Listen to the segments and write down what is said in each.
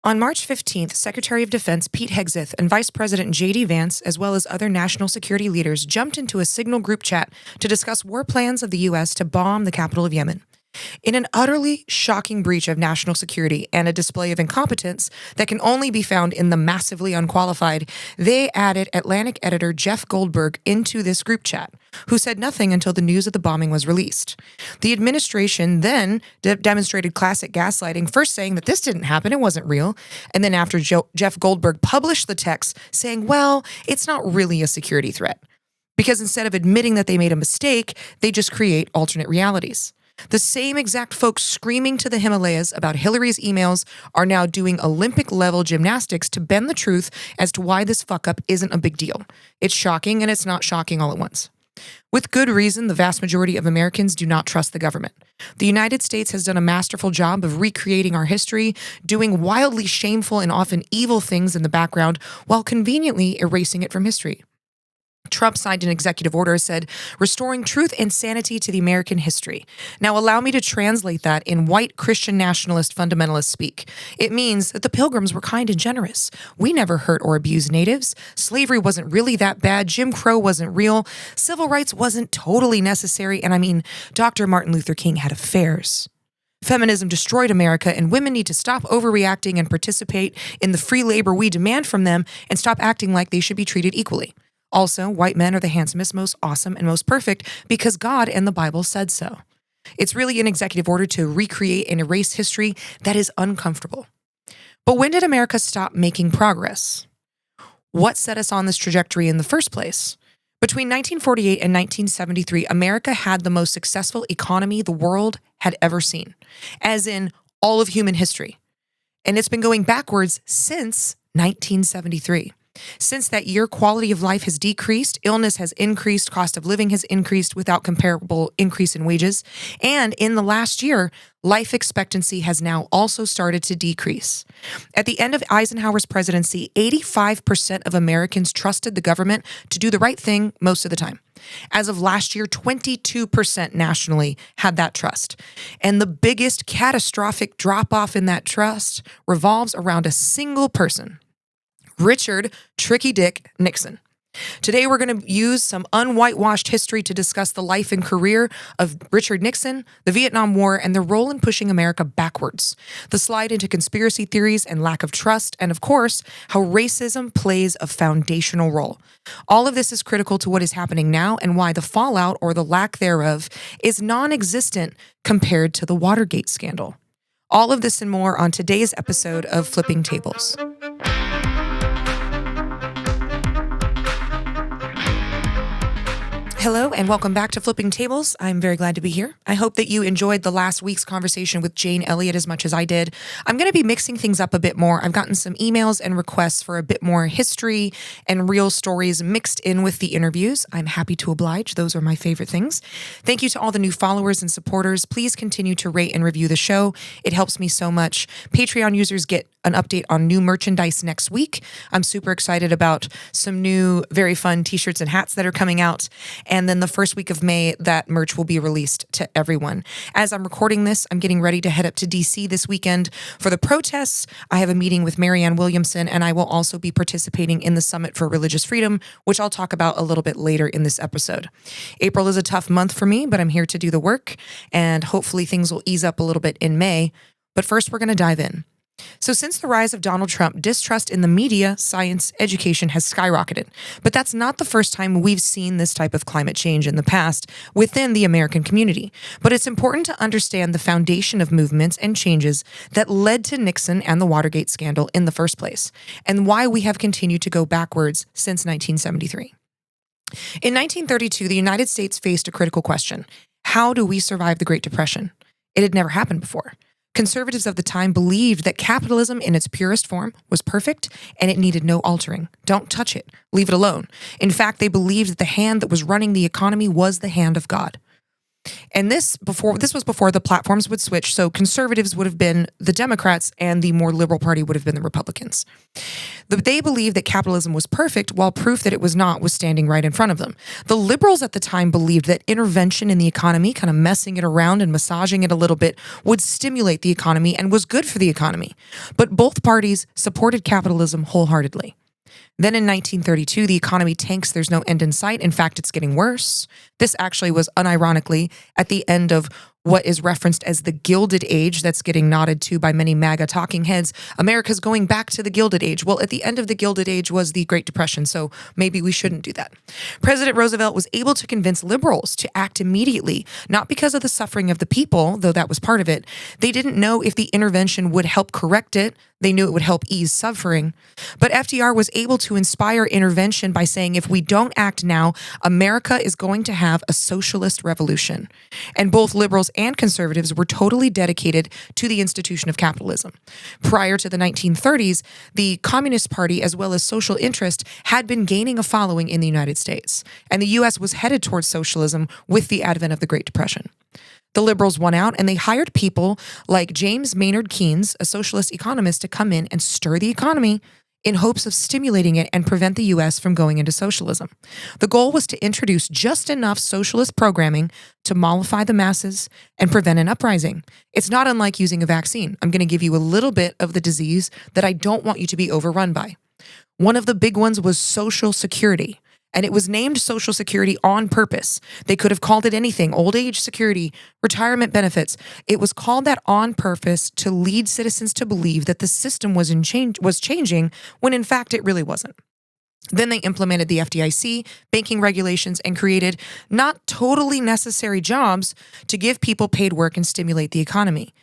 On March 15th, Secretary of Defense Pete Hegseth and Vice President J.D. Vance, as well as other national security leaders, jumped into a Signal group chat to discuss war plans of the U.S. to bomb the capital of Yemen. In an utterly shocking breach of national security and a display of incompetence that can only be found in the massively unqualified, they added Atlantic editor Jeff Goldberg into this group chat, who said nothing until the news of the bombing was released. The administration then demonstrated classic gaslighting, first saying that this didn't happen, it wasn't real, and then after Jeff Goldberg published the text saying, well, it's not really a security threat. Because instead of admitting that they made a mistake, they just create alternate realities. The same exact folks screaming to the Himalayas about Hillary's emails are now doing Olympic-level gymnastics to bend the truth as to why this fuck-up isn't a big deal. It's shocking, and it's not shocking all at once. With good reason, the vast majority of Americans do not trust the government. The United States has done a masterful job of recreating our history, doing wildly shameful and often evil things in the background while conveniently erasing it from history. Trump signed an executive order that said, restoring truth and sanity to the American history. Now allow me to translate that in white Christian nationalist fundamentalist speak. It means that the Pilgrims were kind and generous. We never hurt or abused natives. Slavery wasn't really that bad. Jim Crow wasn't real. Civil rights wasn't totally necessary. And I mean, Dr. Martin Luther King had affairs. Feminism destroyed America, and women need to stop overreacting and participate in the free labor we demand from them and stop acting like they should be treated equally. Also, white men are the handsomest, most awesome, and most perfect because God and the Bible said so. It's really an executive order to recreate and erase history that is uncomfortable. But when did America stop making progress? What set us on this trajectory in the first place? Between 1948 and 1973, America had the most successful economy the world had ever seen, as in all of human history. And it's been going backwards since 1973. Since that year, quality of life has decreased, illness has increased, cost of living has increased without comparable increase in wages, and in the last year, life expectancy has now also started to decrease. At the end of Eisenhower's presidency, 85% of Americans trusted the government to do the right thing most of the time. As of last year, 22% nationally had that trust. And the biggest catastrophic drop-off in that trust revolves around a single person, Richard Tricky Dick Nixon. Today, we're going to use some unwhitewashed history to discuss the life and career of Richard Nixon, the Vietnam War, and their role in pushing America backwards, the slide into conspiracy theories and lack of trust, and of course, how racism plays a foundational role. All of this is critical to what is happening now and why the fallout, or the lack thereof, is non-existent compared to the Watergate scandal. All of this and more on today's episode of Flipping Tables. Hello and welcome back to Flipping Tables. I'm very glad to be here. I hope that you enjoyed the last week's conversation with Jane Elliott as much as I did. I'm going to be mixing things up a bit more. I've gotten some emails and requests for a bit more history and real stories mixed in with the interviews. I'm happy to oblige. Those are my favorite things. Thank you to all the new followers and supporters. Please continue to rate and review the show. It helps me so much. Patreon users get an update on new merchandise next week. I'm super excited about some new, very fun t-shirts and hats that are coming out. And then the first week of May, that merch will be released to everyone. As I'm recording this, I'm getting ready to head up to DC this weekend for the protests. I have a meeting with Marianne Williamson, and I will also be participating in the Summit for Religious Freedom, which I'll talk about a little bit later in this episode. April is a tough month for me, but I'm here to do the work, and hopefully things will ease up a little bit in May. But first, we're going to dive in. So since the rise of Donald Trump, distrust in the media, science, education has skyrocketed. But that's not the first time we've seen this type of climate change in the past within the American community. But it's important to understand the foundation of movements and changes that led to Nixon and the Watergate scandal in the first place, and why we have continued to go backwards since 1973. In 1932, the United States faced a critical question. How do we survive the Great Depression? It had never happened before. Conservatives of the time believed that capitalism in its purest form was perfect and it needed no altering. Don't touch it. Leave it alone. In fact, they believed that the hand that was running the economy was the hand of God. And this was before the platforms would switch. So conservatives would have been the Democrats and the more liberal party would have been the Republicans. They believed that capitalism was perfect while proof that it was not was standing right in front of them. The liberals at the time believed that intervention in the economy, kind of messing it around and massaging it a little bit, would stimulate the economy and was good for the economy. But both parties supported capitalism wholeheartedly. Then in 1932, the economy tanks. There's no end in sight. In fact, it's getting worse. This actually was unironically at the end of what is referenced as the Gilded Age that's getting nodded to by many MAGA talking heads. America's going back to the Gilded Age. Well, at the end of the Gilded Age was the Great Depression, so maybe we shouldn't do that. President Roosevelt was able to convince liberals to act immediately, not because of the suffering of the people, though that was part of it. They didn't know if the intervention would help correct it. They knew it would help ease suffering. But FDR was able to inspire intervention by saying, if we don't act now, America is going to have a socialist revolution. And both liberals and conservatives were totally dedicated to the institution of capitalism. Prior to the 1930s, the Communist Party, as well as social interest, had been gaining a following in the United States. And the U.S. was headed towards socialism with the advent of the Great Depression. The liberals won out, and they hired people like James Maynard Keynes, a socialist economist, to come in and stir the economy in hopes of stimulating it and prevent the U.S. from going into socialism. The goal was to introduce just enough socialist programming to mollify the masses and prevent an uprising. It's not unlike using a vaccine. I'm going to give you a little bit of the disease that I don't want you to be overrun by. One of the big ones was Social Security. And it was named Social Security on purpose. They could have called it anything, old age security, retirement benefits. It was called that on purpose to lead citizens to believe that the system was changing when in fact it really wasn't. Then they implemented the FDIC, banking regulations, and created not totally necessary jobs to give people paid work and stimulate the economy.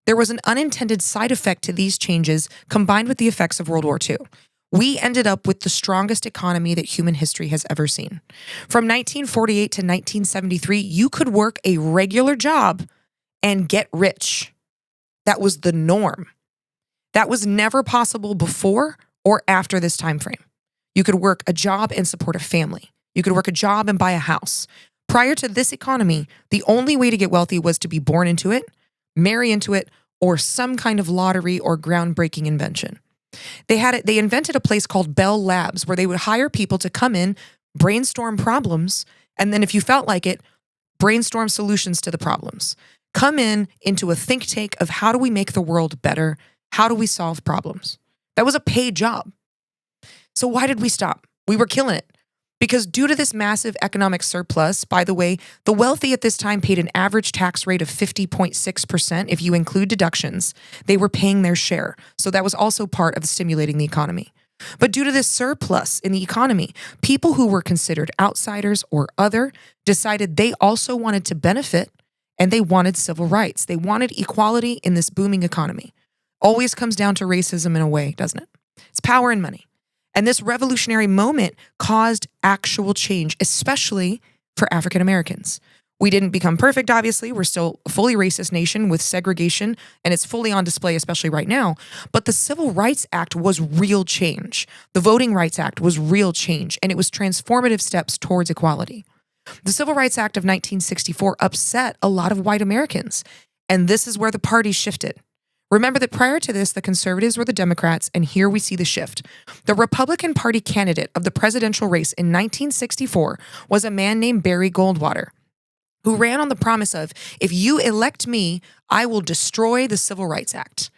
There was an unintended side effect to these changes combined with the effects of World War II. We ended up with the strongest economy that human history has ever seen. From 1948 to 1973, you could work a regular job and get rich. That was the norm. That was never possible before or after this time frame. You could work a job and support a family. You could work a job and buy a house. Prior to this economy, the only way to get wealthy was to be born into it, marry into it, or some kind of lottery or groundbreaking invention. They invented a place called Bell Labs where they would hire people to come in, brainstorm problems, and then if you felt like it, brainstorm solutions to the problems. Come into a think tank of how do we make the world better? How do we solve problems? That was a paid job. So why did we stop? We were killing it. Because due to this massive economic surplus, by the way, the wealthy at this time paid an average tax rate of 50.6% if you include deductions. They were paying their share. So that was also part of stimulating the economy. But due to this surplus in the economy, people who were considered outsiders or other decided they also wanted to benefit and they wanted civil rights. They wanted equality in this booming economy. Always comes down to racism in a way, doesn't it? It's power and money. And this revolutionary moment caused actual change, especially for African Americans. We didn't become perfect, obviously. We're still a fully racist nation with segregation, and it's fully on display, especially right now. But the Civil Rights Act was real change. The Voting Rights Act was real change, and it was transformative steps towards equality. The Civil Rights Act of 1964 upset a lot of white Americans, and this is where the party shifted. Remember that prior to this, the conservatives were the Democrats, and here we see the shift. The Republican Party candidate of the presidential race in 1964 was a man named Barry Goldwater, who ran on the promise of, if you elect me, I will destroy the Civil Rights Act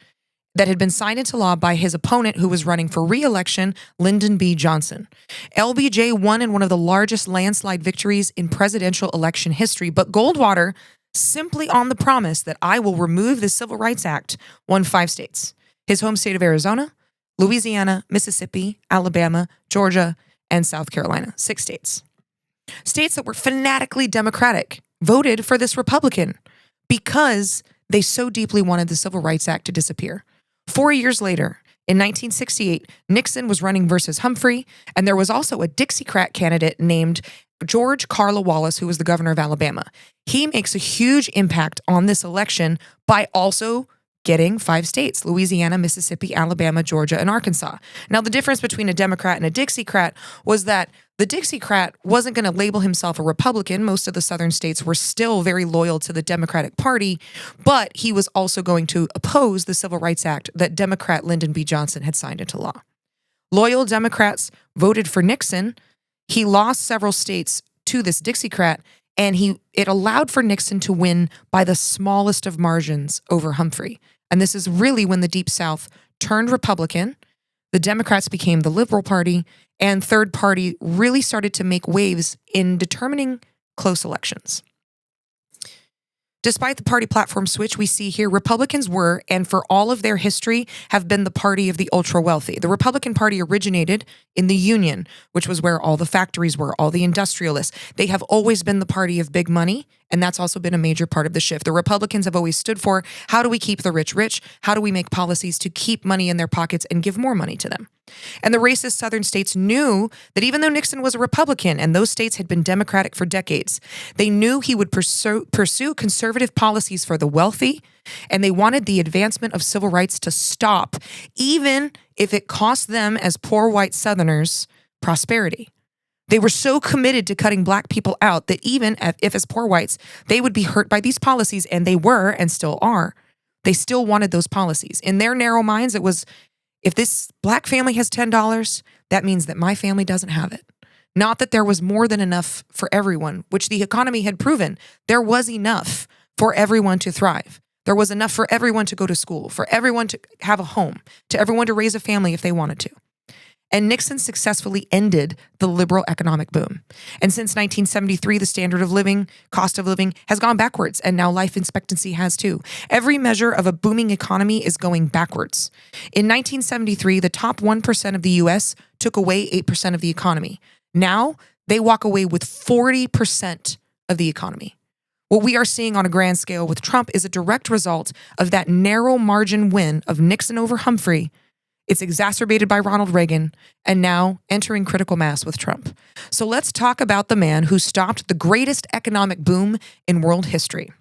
that had been signed into law by his opponent who was running for re-election, Lyndon B. Johnson. LBJ won in one of the largest landslide victories in presidential election history, but Goldwater, simply on the promise that I will remove the Civil Rights Act, won 5 states. His home state of Arizona, Louisiana, Mississippi, Alabama, Georgia, and South Carolina. 6 states. States that were fanatically Democratic voted for this Republican because they so deeply wanted the Civil Rights Act to disappear. 4 years later, in 1968, Nixon was running versus Humphrey, and there was also a Dixiecrat candidate named George Carla Wallace, who was the governor of Alabama. He makes a huge impact on this election by also getting 5 states: Louisiana, Mississippi, Alabama, Georgia, and Arkansas. Now, the difference between a Democrat and a Dixiecrat was that the Dixiecrat wasn't going to label himself a Republican. Most of the southern states were still very loyal to the Democratic Party, but he was also going to oppose the Civil Rights Act that Democrat Lyndon B. Johnson had signed into law. Loyal Democrats voted for Nixon. He lost several states to this Dixiecrat, and it allowed for Nixon to win by the smallest of margins over Humphrey. And this is really when the Deep South turned Republican, the Democrats became the Liberal Party, and Third Party really started to make waves in determining close elections. Despite the party platform switch we see here, Republicans were, and for all of their history, have been the party of the ultra-wealthy. The Republican Party originated in the Union, which was where all the factories were, all the industrialists. They have always been the party of big money, and that's also been a major part of the shift. The Republicans have always stood for, how do we keep the rich rich? How do we make policies to keep money in their pockets and give more money to them? And the racist southern states knew that even though Nixon was a Republican and those states had been Democratic for decades, they knew he would pursue conservative policies for the wealthy, and they wanted the advancement of civil rights to stop, even if it cost them as poor white Southerners prosperity. They were so committed to cutting black people out that even if as poor whites, they would be hurt by these policies, and they were and still are. They still wanted those policies. In their narrow minds, it was, if this black family has $10, that means that my family doesn't have it. Not that there was more than enough for everyone, which the economy had proven. There was enough for everyone to thrive. There was enough for everyone to go to school, for everyone to have a home, to everyone to raise a family if they wanted to. And Nixon successfully ended the liberal economic boom. And since 1973, the standard of living, cost of living, has gone backwards, and now life expectancy has too. Every measure of a booming economy is going backwards. In 1973, the top 1% of the U.S. took away 8% of the economy. Now, they walk away with 40% of the economy. What we are seeing on a grand scale with Trump is a direct result of that narrow margin win of Nixon over Humphrey. It's exacerbated by Ronald Reagan, and now entering critical mass with Trump. So let's talk about the man who stopped the greatest economic boom in world history.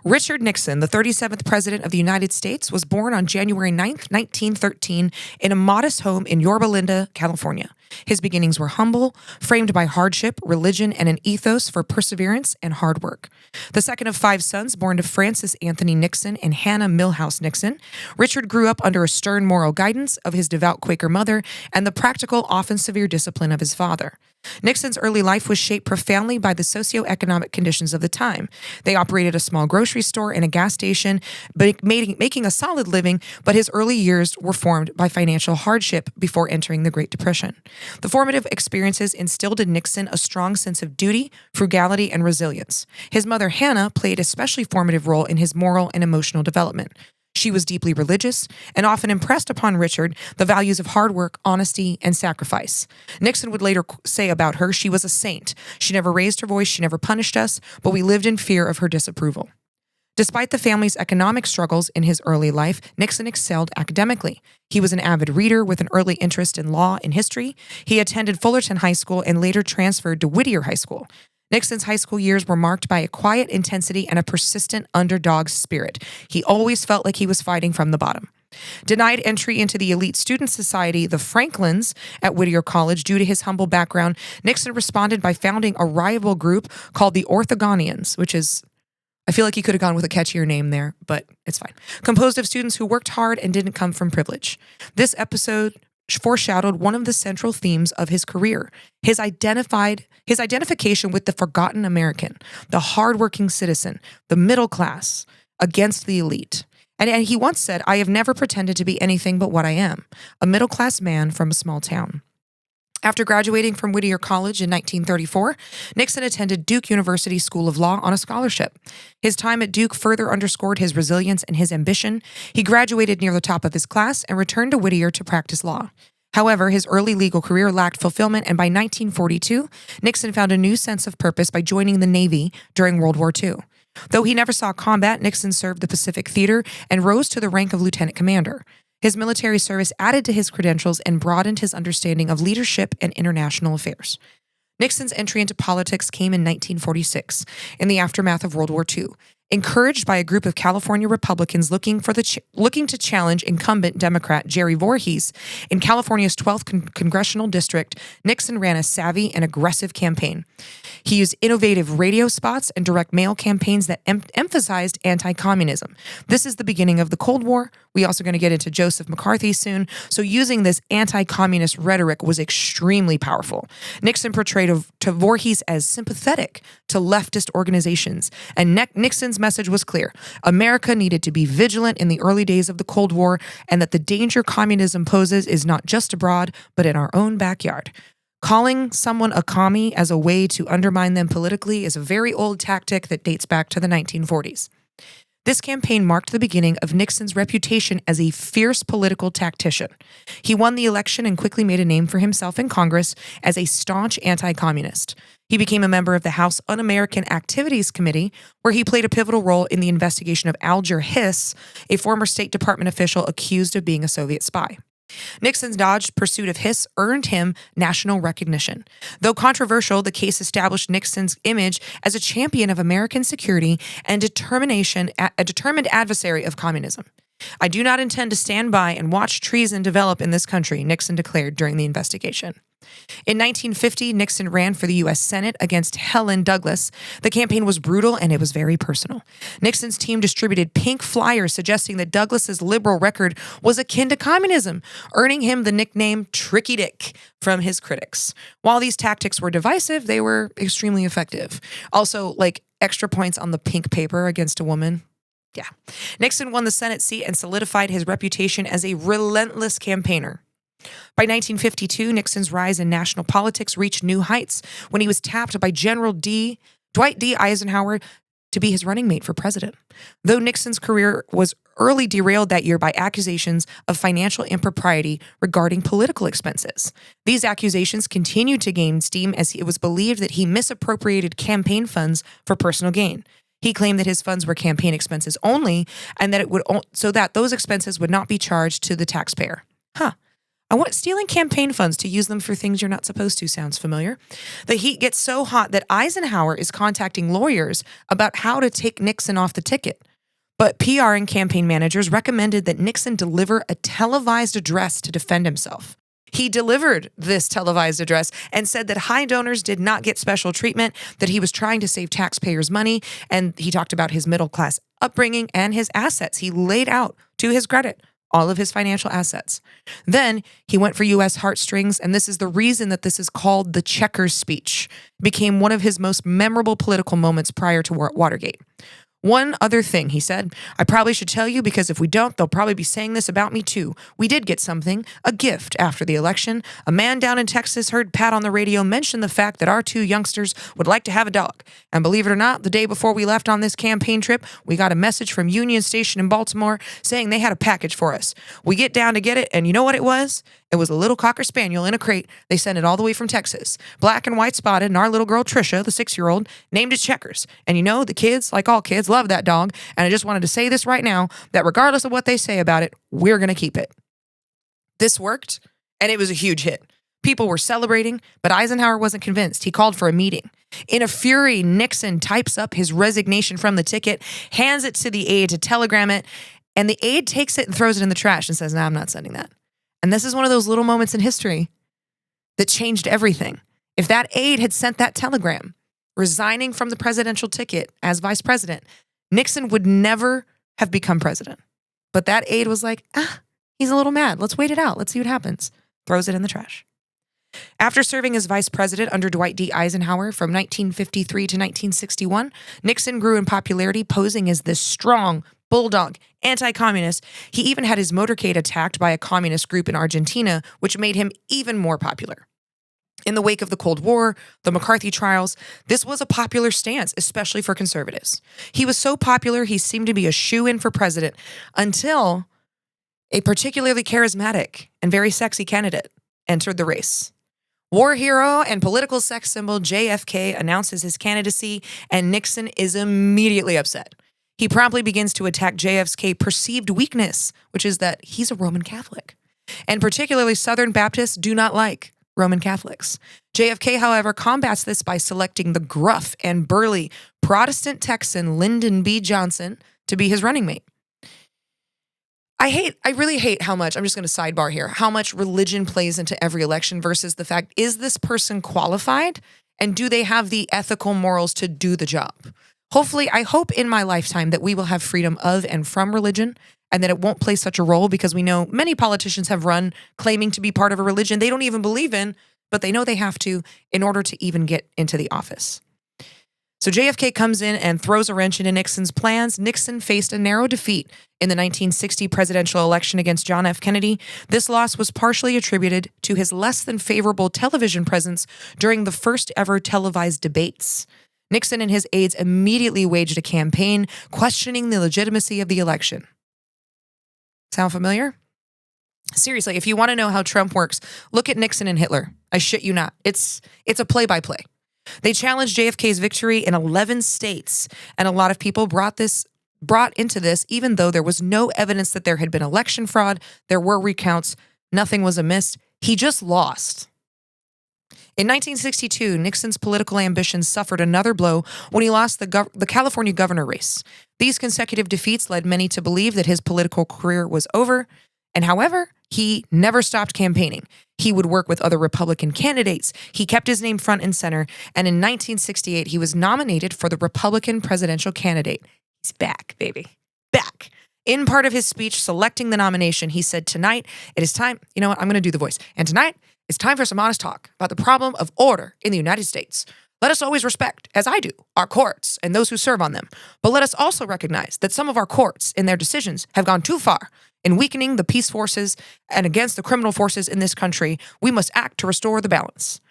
Richard Nixon, the 37th President of the United States, was born on January 9th, 1913, in a modest home in Yorba Linda, California. His beginnings were humble, framed by hardship, religion, and an ethos for perseverance and hard work. The second of 5 sons born to Francis Anthony Nixon and Hannah Milhouse Nixon, Richard grew up under a stern moral guidance of his devout Quaker mother and the practical, often severe discipline of his father. Nixon's early life was shaped profoundly by the socioeconomic conditions of the time. They operated a small grocery store and a gas station, making a solid living, but his early years were formed by financial hardship before entering the Great Depression. The formative experiences instilled in Nixon a strong sense of duty, frugality, and resilience. His mother, Hannah, played an especially formative role in his moral and emotional development. She was deeply religious and often impressed upon Richard the values of hard work, honesty, and sacrifice. Nixon would later say about her, she was a saint. She never raised her voice, she never punished us, but we lived in fear of her disapproval. Despite the family's economic struggles in his early life, Nixon excelled academically. He was an avid reader with an early interest in law and history. He attended Fullerton High School and later transferred to Whittier High School. Nixon's high school years were marked by a quiet intensity and a persistent underdog spirit. He always felt like he was fighting from the bottom. Denied entry into the elite student society, the Franklins, at Whittier College due to his humble background, Nixon responded by founding a rival group called the Orthogonians, which is, I feel like he could have gone with a catchier name there, but it's fine. Composed of students who worked hard and didn't come from privilege. This episode foreshadowed one of the central themes of his career, his identification with the forgotten American, the hardworking citizen, the middle class, against the elite. And he once said, "I have never pretended to be anything but what I am, a middle-class man from a small town." After graduating from Whittier College in 1934, Nixon attended Duke University School of Law on a scholarship. His time at Duke further underscored his resilience and his ambition. He graduated near the top of his class and returned to Whittier to practice law. However, his early legal career lacked fulfillment, and by 1942, Nixon found a new sense of purpose by joining the Navy during World War II. Though he never saw combat, Nixon served the Pacific Theater and rose to the rank of lieutenant commander. His military service added to his credentials and broadened his understanding of leadership and international affairs. Nixon's entry into politics came in 1946, in the aftermath of World War II. Encouraged by a group of California Republicans looking to challenge incumbent Democrat Jerry Voorhees in California's 12th congressional district, Nixon ran a savvy and aggressive campaign. He used innovative radio spots and direct mail campaigns that emphasized anti-communism. This is the beginning of the Cold War. We're also going to get into Joseph McCarthy soon. So using this anti-communist rhetoric was extremely powerful. Nixon portrayed to Voorhees as sympathetic to leftist organizations, and Nixon's message was clear. America needed to be vigilant in the early days of the Cold War, and that the danger communism poses is not just abroad, but in our own backyard. Calling someone a commie as a way to undermine them politically is a very old tactic that dates back to the 1940s. This campaign marked the beginning of Nixon's reputation as a fierce political tactician. He won the election and quickly made a name for himself in Congress as a staunch anti-communist. He became a member of the House Un-American Activities Committee, where he played a pivotal role in the investigation of Alger Hiss, a former State Department official accused of being a Soviet spy. Nixon's dodged pursuit of Hiss earned him national recognition. Though controversial, the case established Nixon's image as a champion of American security and a determined adversary of communism. "I do not intend to stand by and watch treason develop in this country," Nixon declared during the investigation. In 1950, Nixon ran for the U.S. Senate against Helen Douglas. The campaign was brutal and it was very personal. Nixon's team distributed pink flyers suggesting that Douglas's liberal record was akin to communism, earning him the nickname Tricky Dick from his critics. While these tactics were divisive, they were extremely effective. Also, like extra points on the pink paper against a woman. Yeah. Nixon won the Senate seat and solidified his reputation as a relentless campaigner. By 1952, Nixon's rise in national politics reached new heights when he was tapped by Dwight D. Eisenhower to be his running mate for president. Though Nixon's career was early derailed that year by accusations of financial impropriety regarding political expenses. These accusations continued to gain steam as it was believed that he misappropriated campaign funds for personal gain. He claimed that his funds were campaign expenses only, and that so that those expenses would not be charged to the taxpayer. Stealing campaign funds to use them for things you're not supposed to sounds familiar. The heat gets so hot that Eisenhower is contacting lawyers about how to take Nixon off the ticket. But PR and campaign managers recommended that Nixon deliver a televised address to defend himself. He delivered this televised address and said that high donors did not get special treatment, that he was trying to save taxpayers' money, and he talked about his middle-class upbringing and his assets. He laid out, to his credit, all of his financial assets. Then he went for U.S. heartstrings, and this is the reason that this is called the Checkers speech. It became one of his most memorable political moments prior to Watergate. "One other thing," he said, "I probably should tell you because if we don't, they'll probably be saying this about me too. We did get something, a gift after the election. A man down in Texas heard Pat on the radio mention the fact that our two youngsters would like to have a dog. And believe it or not, the day before we left on this campaign trip, we got a message from Union Station in Baltimore saying they had a package for us. We get down to get it, and you know what it was? It was a little Cocker Spaniel in a crate. They sent it all the way from Texas. Black and white spotted, and our little girl, Trisha, the 6-year-old, named it Checkers. And you know, the kids, like all kids, love that dog. And I just wanted to say this right now, that regardless of what they say about it, we're going to keep it." This worked, and it was a huge hit. People were celebrating, but Eisenhower wasn't convinced. He called for a meeting. In a fury, Nixon types up his resignation from the ticket, hands it to the aide to telegram it, and the aide takes it and throws it in the trash and says, "No, I'm not sending that." And this is one of those little moments in history that changed everything. If that aide had sent that telegram, resigning from the presidential ticket as vice president, Nixon would never have become president. But that aide was like, he's a little mad. Let's wait it out. Let's see what happens. Throws it in the trash. After serving as vice president under Dwight D. Eisenhower from 1953 to 1961, Nixon grew in popularity, posing as this strong, bulldog, anti-communist. He even had his motorcade attacked by a communist group in Argentina, which made him even more popular. In the wake of the Cold War, the McCarthy trials, this was a popular stance, especially for conservatives. He was so popular, he seemed to be a shoo-in for president until a particularly charismatic and very sexy candidate entered the race. War hero and political sex symbol JFK announces his candidacy, and Nixon is immediately upset. He promptly begins to attack JFK's perceived weakness, which is that he's a Roman Catholic. And particularly Southern Baptists do not like Roman Catholics. JFK, however, combats this by selecting the gruff and burly Protestant Texan Lyndon B. Johnson to be his running mate. I really hate how much, I'm just going to sidebar here, how much religion plays into every election versus the fact, is this person qualified and do they have the ethical morals to do the job? Hopefully, I hope in my lifetime that we will have freedom of and from religion and that it won't play such a role, because we know many politicians have run claiming to be part of a religion they don't even believe in, but they know they have to in order to even get into the office. So JFK comes in and throws a wrench into Nixon's plans. Nixon faced a narrow defeat in the 1960 presidential election against John F. Kennedy. This loss was partially attributed to his less than favorable television presence during the first ever televised debates. Nixon and his aides immediately waged a campaign questioning the legitimacy of the election. Sound familiar? Seriously, if you want to know how Trump works, look at Nixon and Hitler. I shit you not. It's a play-by-play. They challenged JFK's victory in 11 states, and a lot of people brought into this, even though there was no evidence that there had been election fraud. There were recounts. Nothing was amiss. He just lost. In 1962, Nixon's political ambitions suffered another blow when he lost the California governor race. These consecutive defeats led many to believe that his political career was over, and however, he never stopped campaigning. He would work with other Republican candidates. He kept his name front and center, and in 1968, he was nominated for the Republican presidential candidate. He's back, baby. Back. In part of his speech selecting the nomination, he said, "Tonight, it is time," you know what, I'm going to do the voice. "And tonight, it's time for some honest talk about the problem of order in the United States. Let us always respect, as I do, our courts and those who serve on them. But let us also recognize that some of our courts, in their decisions, have gone too far in weakening the peace forces and against the criminal forces in this country. We must act to restore the balance.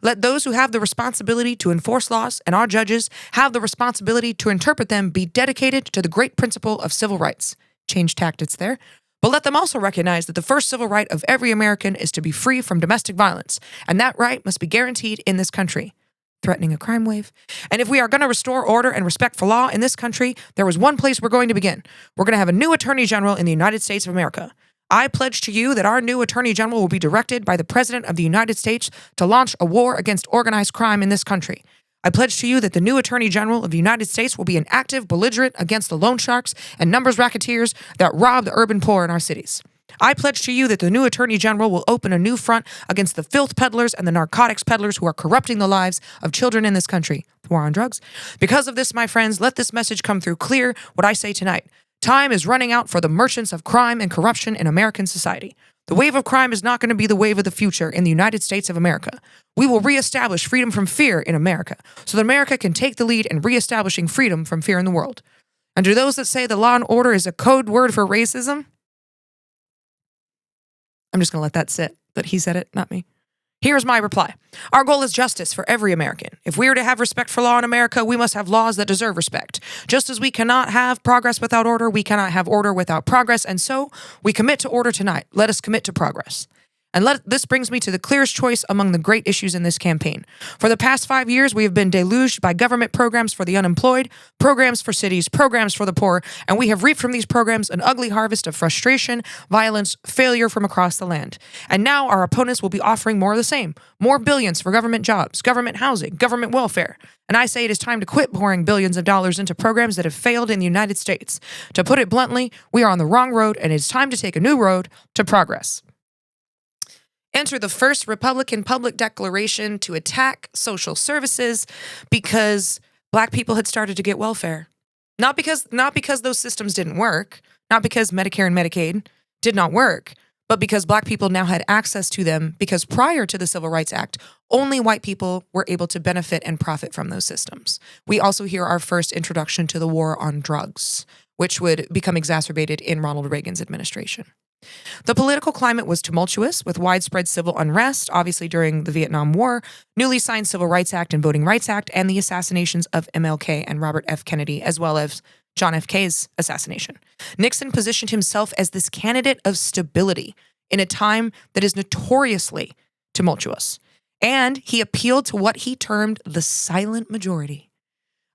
Let those who have the responsibility to enforce laws and our judges have the responsibility to interpret them be dedicated to the great principle of civil rights." Change tactics there. "But let them also recognize that the first civil right of every American is to be free from domestic violence, and that right must be guaranteed in this country." Threatening a crime wave. "And if we are going to restore order and respect for law in this country, there is one place we're going to begin. We're going to have a new Attorney General in the United States of America. I pledge to you that our new Attorney General will be directed by the President of the United States to launch a war against organized crime in this country. I pledge to you that the new Attorney General of the United States will be an active belligerent against the loan sharks and numbers racketeers that rob the urban poor in our cities. I pledge to you that the new Attorney General will open a new front against the filth peddlers and the narcotics peddlers who are corrupting the lives of children in this country. The war on drugs. Because of this, my friends, let this message come through clear what I say tonight. Time is running out for the merchants of crime and corruption in American society. The wave of crime is not going to be the wave of the future in the United States of America. We will reestablish freedom from fear in America so that America can take the lead in reestablishing freedom from fear in the world. And to those that say the law and order is a code word for racism, I'm just going to let that sit, that he said it, not me. Here's my reply. Our goal is justice for every American. If we are to have respect for law in America, we must have laws that deserve respect. Just as we cannot have progress without order, we cannot have order without progress. And so we commit to order tonight. Let us commit to progress. And this brings me to the clearest choice among the great issues in this campaign. For the past 5 years, we have been deluged by government programs for the unemployed, programs for cities, programs for the poor, and we have reaped from these programs an ugly harvest of frustration, violence, failure from across the land. And now our opponents will be offering more of the same. More billions for government jobs, government housing, government welfare. And I say it is time to quit pouring billions of dollars into programs that have failed in the United States. To put it bluntly, we are on the wrong road, and it is time to take a new road to progress. Enter the first Republican public declaration to attack social services because Black people had started to get welfare. Not because those systems didn't work, not because Medicare and Medicaid did not work, but because Black people now had access to them because prior to the Civil Rights Act, only white people were able to benefit and profit from those systems. We also hear our first introduction to the war on drugs, which would become exacerbated in Ronald Reagan's administration. The political climate was tumultuous, with widespread civil unrest, obviously during the Vietnam War, newly signed Civil Rights Act and Voting Rights Act, and the assassinations of MLK and Robert F. Kennedy, as well as John F. K's assassination. Nixon positioned himself as this candidate of stability in a time that is notoriously tumultuous. And he appealed to what he termed the silent majority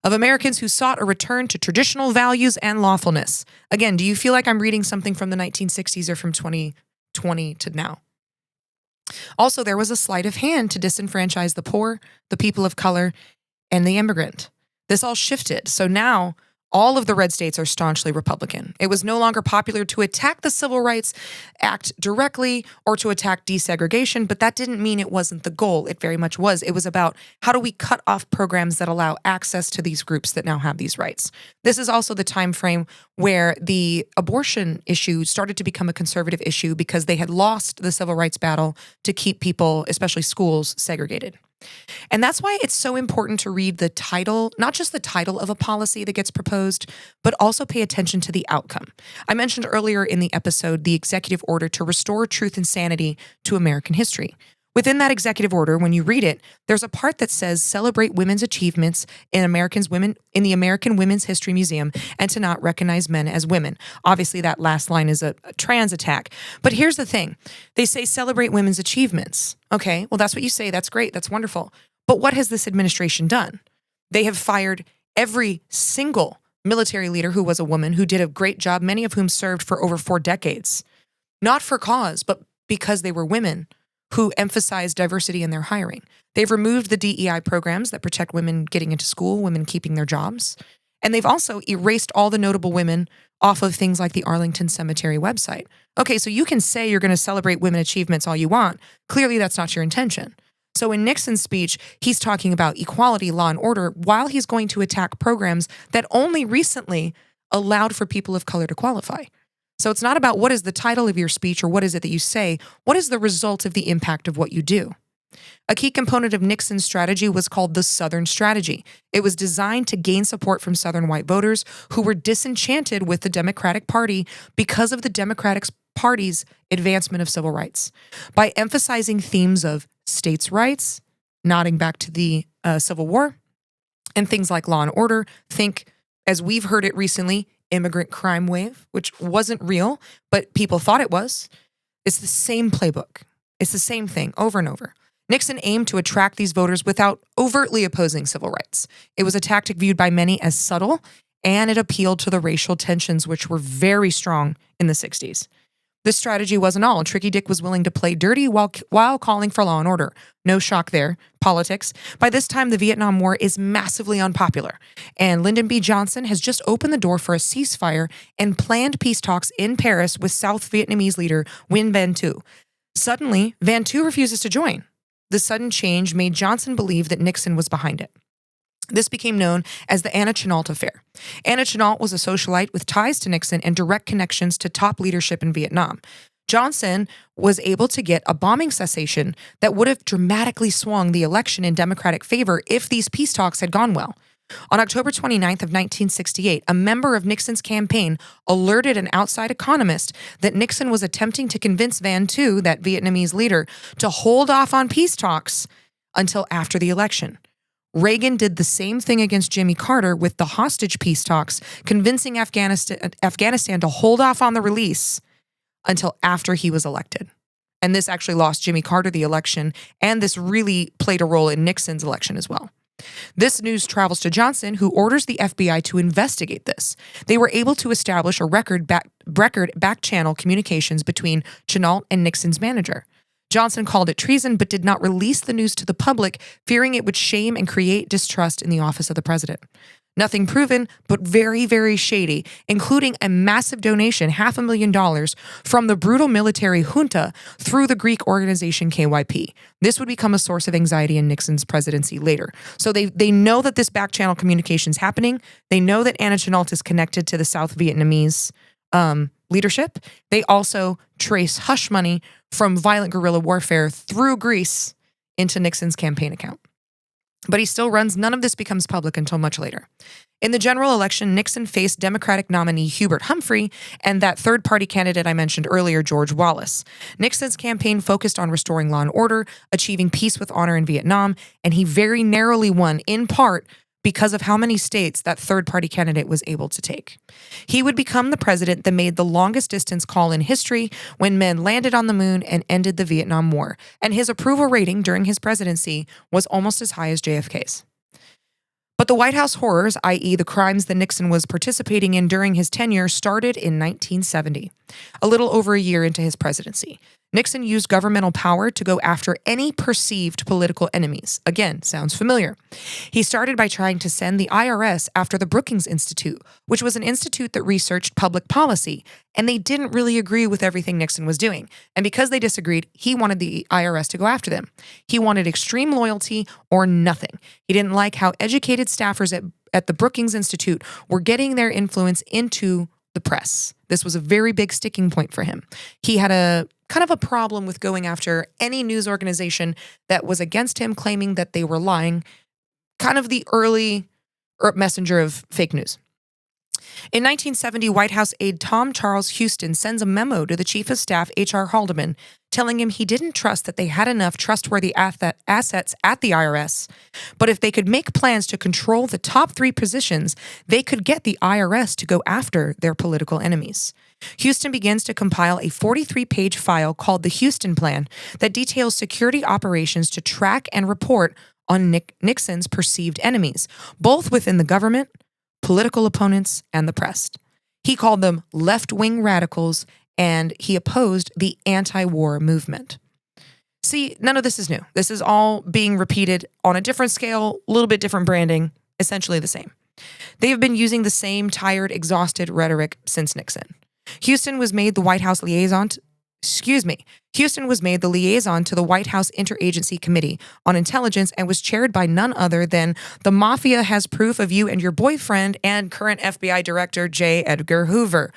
of Americans who sought a return to traditional values and lawfulness. Again, do you feel like I'm reading something from the 1960s or from 2020 to now? Also, there was a sleight of hand to disenfranchise the poor, the people of color, and the immigrant. This all shifted. So now all of the red states are staunchly Republican. It was no longer popular to attack the Civil Rights Act directly or to attack desegregation, but that didn't mean it wasn't the goal. It very much was. It was about how do we cut off programs that allow access to these groups that now have these rights. This is also the time frame where the abortion issue started to become a conservative issue because they had lost the civil rights battle to keep people, especially schools, segregated. And that's why it's so important to read the title, not just the title of a policy that gets proposed, but also pay attention to the outcome. I mentioned earlier in the episode the executive order to restore truth and sanity to American history. Within that executive order, when you read it, there's a part that says celebrate women's achievements in the American Women's History Museum and to not recognize men as women. Obviously, that last line is a trans attack. But here's the thing. They say celebrate women's achievements. Okay, well, that's what you say. That's great. That's wonderful. But what has this administration done? They have fired every single military leader who was a woman who did a great job, many of whom served for over 4 decades. Not for cause, but because they were women who emphasize diversity in their hiring. They've removed the DEI programs that protect women getting into school, women keeping their jobs. And they've also erased all the notable women off of things like the Arlington Cemetery website. Okay, so you can say you're going to celebrate women achievements all you want. Clearly, that's not your intention. So in Nixon's speech, he's talking about equality, law, and order, while he's going to attack programs that only recently allowed for people of color to qualify. So it's not about what is the title of your speech or what is it that you say. What is the result of the impact of what you do? A key component of Nixon's strategy was called the Southern Strategy. It was designed to gain support from Southern white voters who were disenchanted with the Democratic Party because of the Democratic Party's advancement of civil rights. By emphasizing themes of states' rights, nodding back to the Civil War, and things like law and order, think, as we've heard it recently, immigrant crime wave, which wasn't real, but people thought it was. It's the same playbook. It's the same thing over and over. Nixon aimed to attract these voters without overtly opposing civil rights. It was a tactic viewed by many as subtle, and it appealed to the racial tensions, which were very strong in the 60s. This strategy wasn't all. Tricky Dick was willing to play dirty while calling for law and order. No shock there. Politics. By this time, the Vietnam War is massively unpopular, and Lyndon B. Johnson has just opened the door for a ceasefire and planned peace talks in Paris with South Vietnamese leader Nguyen Van Thu. Suddenly, Van Thu refuses to join. The sudden change made Johnson believe that Nixon was behind it. This became known as the Anna Chennault affair. Anna Chennault was a socialite with ties to Nixon and direct connections to top leadership in Vietnam. Johnson was able to get a bombing cessation that would have dramatically swung the election in Democratic favor if these peace talks had gone well. On October 29th of 1968, a member of Nixon's campaign alerted an outside economist that Nixon was attempting to convince Van Thu, that Vietnamese leader, to hold off on peace talks until after the election. Reagan did the same thing against Jimmy Carter with the hostage peace talks, convincing Afghanistan to hold off on the release until after he was elected. And this actually lost Jimmy Carter the election, and this really played a role in Nixon's election as well. This news travels to Johnson, who orders the FBI to investigate this. They were able to establish a record back-channel communications between Chennault and Nixon's manager. Johnson called it treason, but did not release the news to the public, fearing it would shame and create distrust in the office of the president. Nothing proven, but very, very shady, including a massive donation, $500,000, from the brutal military junta through the Greek organization KYP. This would become a source of anxiety in Nixon's presidency later. So they know that this back-channel communication is happening. They know that Anna Chennault is connected to the South Vietnamese leadership. They also trace hush money from violent guerrilla warfare through Greece into Nixon's campaign account. But he still runs. None of this becomes public until much later. In the general election, Nixon faced Democratic nominee Hubert Humphrey and that third-party candidate I mentioned earlier, George Wallace. Nixon's campaign focused on restoring law and order, achieving peace with honor in Vietnam, and he very narrowly won, in part because of how many states that third-party candidate was able to take. He would become the president that made the longest distance call in history when men landed on the moon and ended the Vietnam War, and his approval rating during his presidency was almost as high as JFK's. But the White House horrors, i.e. the crimes that Nixon was participating in during his tenure, started in 1970, a little over a year into his presidency. Nixon used governmental power to go after any perceived political enemies. Again, sounds familiar. He started by trying to send the IRS after the Brookings Institute, which was an institute that researched public policy, and they didn't really agree with everything Nixon was doing. And because they disagreed, he wanted the IRS to go after them. He wanted extreme loyalty or nothing. He didn't like how educated staffers at the Brookings Institute were getting their influence into the press. This was a very big sticking point for him. He had a kind of a problem with going after any news organization that was against him, claiming that they were lying, kind of the early messenger of fake news. In 1970, White House aide Tom Charles Houston sends a memo to the Chief of Staff, H.R. Haldeman, telling him he didn't trust that they had enough trustworthy assets at the IRS, but if they could make plans to control the top 3 positions, they could get the IRS to go after their political enemies. Houston begins to compile a 43-page file called the Houston Plan that details security operations to track and report on Nixon's perceived enemies, both within the government, political opponents, and the press. He called them left-wing radicals, and he opposed the anti-war movement. See, none of this is new. This is all being repeated on a different scale, a little bit different branding, essentially the same. They have been using the same tired, exhausted rhetoric since Nixon. Houston was made the liaison to the White House Interagency Committee on Intelligence and was chaired by none other than the mafia has proof of you and your boyfriend and current FBI Director J. Edgar Hoover.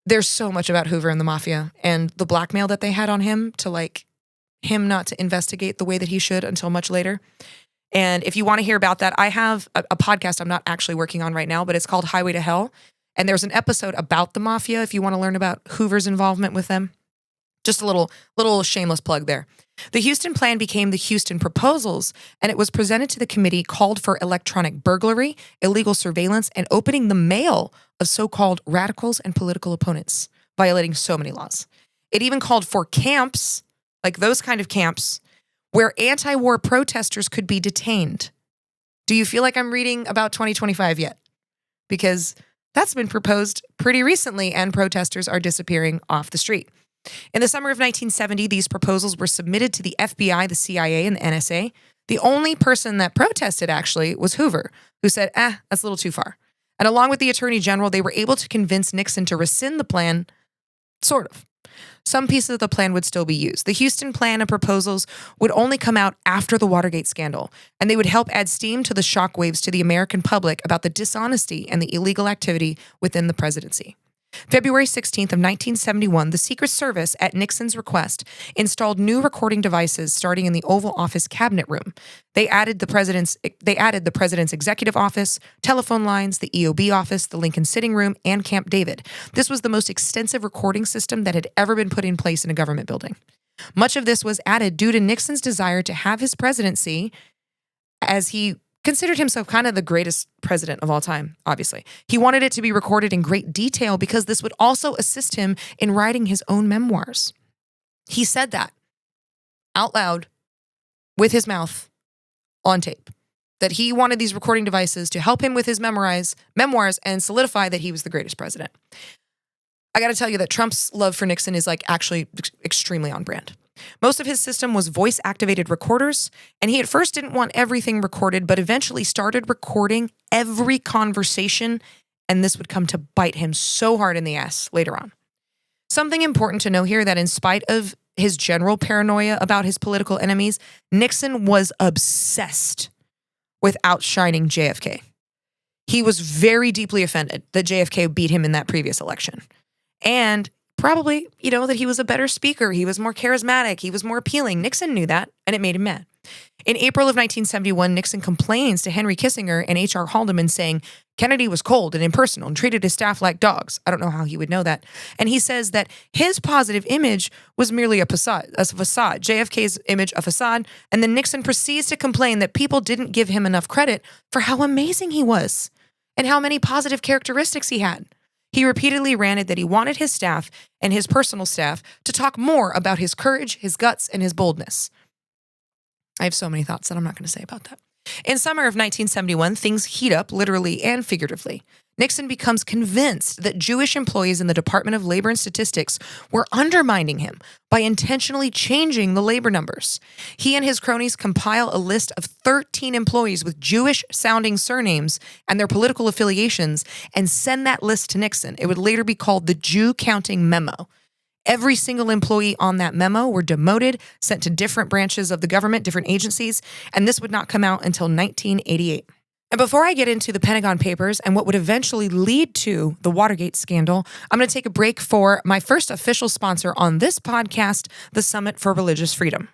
There's so much about Hoover and the mafia and the blackmail that they had on him to him not to investigate the way that he should until much later. And if you want to hear about that, I have a podcast I'm not actually working on right now, but it's called Highway to Hell. And there's an episode about the mafia if you want to learn about Hoover's involvement with them. Just a little shameless plug there. The Houston Plan became the Houston Proposals, and it was presented to the committee, called for electronic burglary, illegal surveillance, and opening the mail of so-called radicals and political opponents, violating so many laws. It even called for camps, like those kind of camps, where anti-war protesters could be detained. Do you feel like I'm reading about 2025 yet? Because that's been proposed pretty recently, and protesters are disappearing off the street. In the summer of 1970, these proposals were submitted to the FBI, the CIA, and the NSA. The only person that protested, actually, was Hoover, who said, that's a little too far. And along with the Attorney General, they were able to convince Nixon to rescind the plan, sort of. Some pieces of the plan would still be used. The Houston Plan and proposals would only come out after the Watergate scandal, and they would help add steam to the shockwaves to the American public about the dishonesty and the illegal activity within the presidency. February 16th of 1971, the Secret Service, at Nixon's request, installed new recording devices starting in the Oval Office cabinet room. They added the president's executive office, telephone lines, the EOB office, the Lincoln Sitting Room, and Camp David. This was the most extensive recording system that had ever been put in place in a government building. Much of this was added due to Nixon's desire to have his presidency, as he considered himself kind of the greatest president of all time, obviously. He wanted it to be recorded in great detail because this would also assist him in writing his own memoirs. He said that out loud with his mouth on tape, that he wanted these recording devices to help him with his memoirs and solidify that he was the greatest president. I got to tell you that Trump's love for Nixon is actually extremely on brand. Most of his system was voice-activated recorders, and he at first didn't want everything recorded, but eventually started recording every conversation, and this would come to bite him so hard in the ass later on. Something important to know here, that in spite of his general paranoia about his political enemies, Nixon was obsessed with outshining JFK. He was very deeply offended that JFK beat him in that previous election. And probably, that he was a better speaker. He was more charismatic. He was more appealing. Nixon knew that, and it made him mad. In April of 1971, Nixon complains to Henry Kissinger and H.R. Haldeman, saying Kennedy was cold and impersonal and treated his staff like dogs. I don't know how he would know that. And he says that his positive image was merely a facade, JFK's image a facade. And then Nixon proceeds to complain that people didn't give him enough credit for how amazing he was and how many positive characteristics he had. He repeatedly ranted that he wanted his staff and his personal staff to talk more about his courage, his guts, and his boldness. I have so many thoughts that I'm not going to say about that. In summer of 1971, things heat up literally and figuratively. Nixon becomes convinced that Jewish employees in the Department of Labor and Statistics were undermining him by intentionally changing the labor numbers. He and his cronies compile a list of 13 employees with Jewish-sounding surnames and their political affiliations and send that list to Nixon. It would later be called the Jew Counting Memo. Every single employee on that memo were demoted, sent to different branches of the government, different agencies, and this would not come out until 1988. And before I get into the Pentagon Papers and what would eventually lead to the Watergate scandal, I'm going to take a break for my first official sponsor on this podcast, the Summit for Religious Freedom.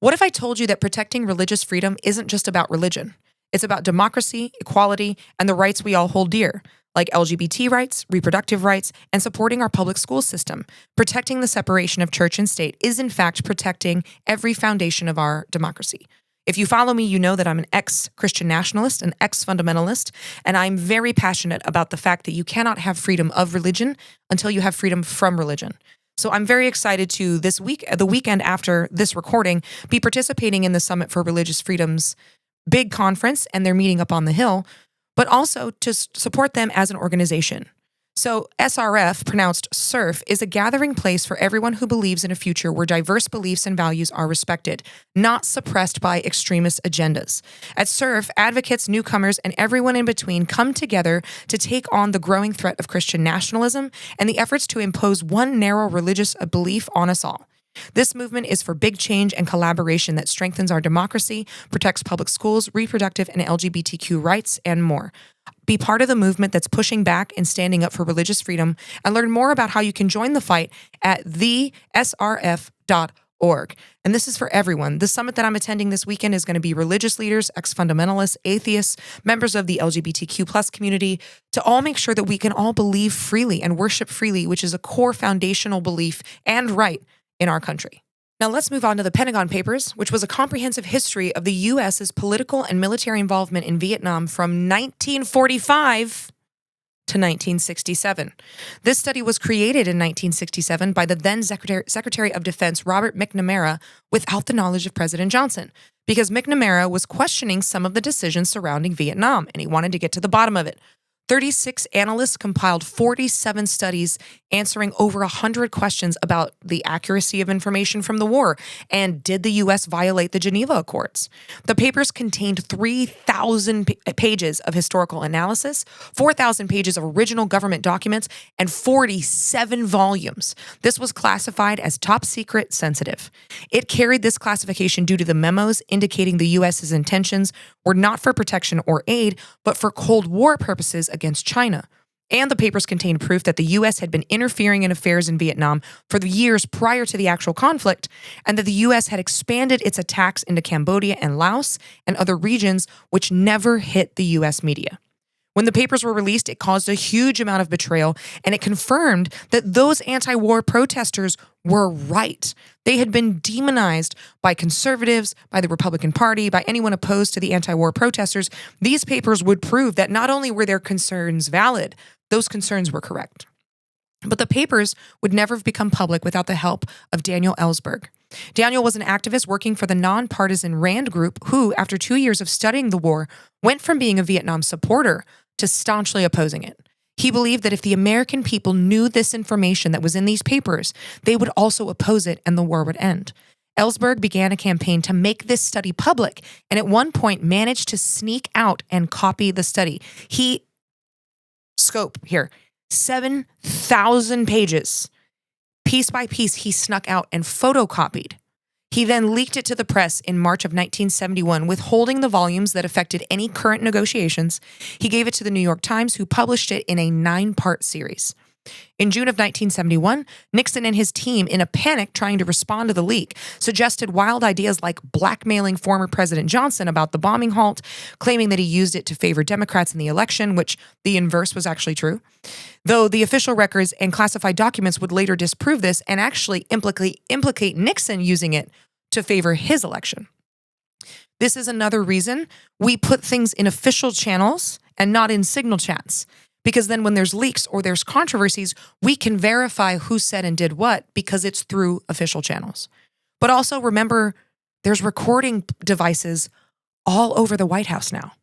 What if I told you that protecting religious freedom isn't just about religion? It's about democracy, equality, and the rights we all hold dear, like LGBT rights, reproductive rights, and supporting our public school system. Protecting the separation of church and state is, in fact, protecting every foundation of our democracy. If you follow me, you know that I'm an ex-Christian nationalist, an ex-fundamentalist, and I'm very passionate about the fact that you cannot have freedom of religion until you have freedom from religion. So I'm very excited to this week, the weekend after this recording, be participating in the Summit for Religious Freedom's big conference, and they're meeting up on the Hill, but also to support them as an organization. So SRF, pronounced SURF, is a gathering place for everyone who believes in a future where diverse beliefs and values are respected, not suppressed by extremist agendas. At SURF, advocates, newcomers, and everyone in between come together to take on the growing threat of Christian nationalism and the efforts to impose one narrow religious belief on us all. This movement is for big change and collaboration that strengthens our democracy, protects public schools, reproductive and LGBTQ rights, and more. Be part of the movement that's pushing back and standing up for religious freedom, and learn more about how you can join the fight at thesrf.org. And this is for everyone. The summit that I'm attending this weekend is going to be religious leaders, ex-fundamentalists, atheists, members of the LGBTQ plus community, to all make sure that we can all believe freely and worship freely, which is a core foundational belief and right in our country. Now let's move on to the Pentagon Papers, which was a comprehensive history of the U.S.'s political and military involvement in Vietnam from 1945 to 1967. This study was created in 1967 by the then Secretary of Defense Robert McNamara without the knowledge of President Johnson, because McNamara was questioning some of the decisions surrounding Vietnam, and he wanted to get to the bottom of it. 36 analysts compiled 47 studies answering over 100 questions about the accuracy of information from the war and did the U.S. violate the Geneva Accords. The papers contained 3,000 pages of historical analysis, 4,000 pages of original government documents, and 47 volumes. This was classified as top secret sensitive. It carried this classification due to the memos indicating the U.S.'s intentions were not for protection or aid, but for Cold War purposes against China. And the papers contained proof that the U.S. had been interfering in affairs in Vietnam for the years prior to the actual conflict, and that the U.S. had expanded its attacks into Cambodia and Laos and other regions, which never hit the U.S. media. When the papers were released, it caused a huge amount of betrayal, and it confirmed that those anti-war protesters were right. They had been demonized by conservatives, by the Republican Party, by anyone opposed to the anti-war protesters. These papers would prove that not only were their concerns valid, those concerns were correct. But the papers would never have become public without the help of Daniel Ellsberg. Daniel was an activist working for the nonpartisan RAND Group who, after 2 years of studying the war, went from being a Vietnam supporter to staunchly opposing it. He believed that if the American people knew this information that was in these papers, they would also oppose it and the war would end. Ellsberg began a campaign to make this study public, and at one point managed to sneak out and copy the study. Scope here, 7,000 pages. Piece by piece, he snuck out and photocopied. He then leaked it to the press in March of 1971, withholding the volumes that affected any current negotiations. He gave it to the New York Times, who published it in a 9-part series. In June of 1971, Nixon and his team, in a panic trying to respond to the leak, suggested wild ideas like blackmailing former President Johnson about the bombing halt, claiming that he used it to favor Democrats in the election, which the inverse was actually true. Though the official records and classified documents would later disprove this and actually implicate Nixon using it to favor his election. This is another reason we put things in official channels and not in signal chats. Because then when there's leaks or there's controversies, we can verify who said and did what because it's through official channels. But also remember, there's recording devices all over the White House now.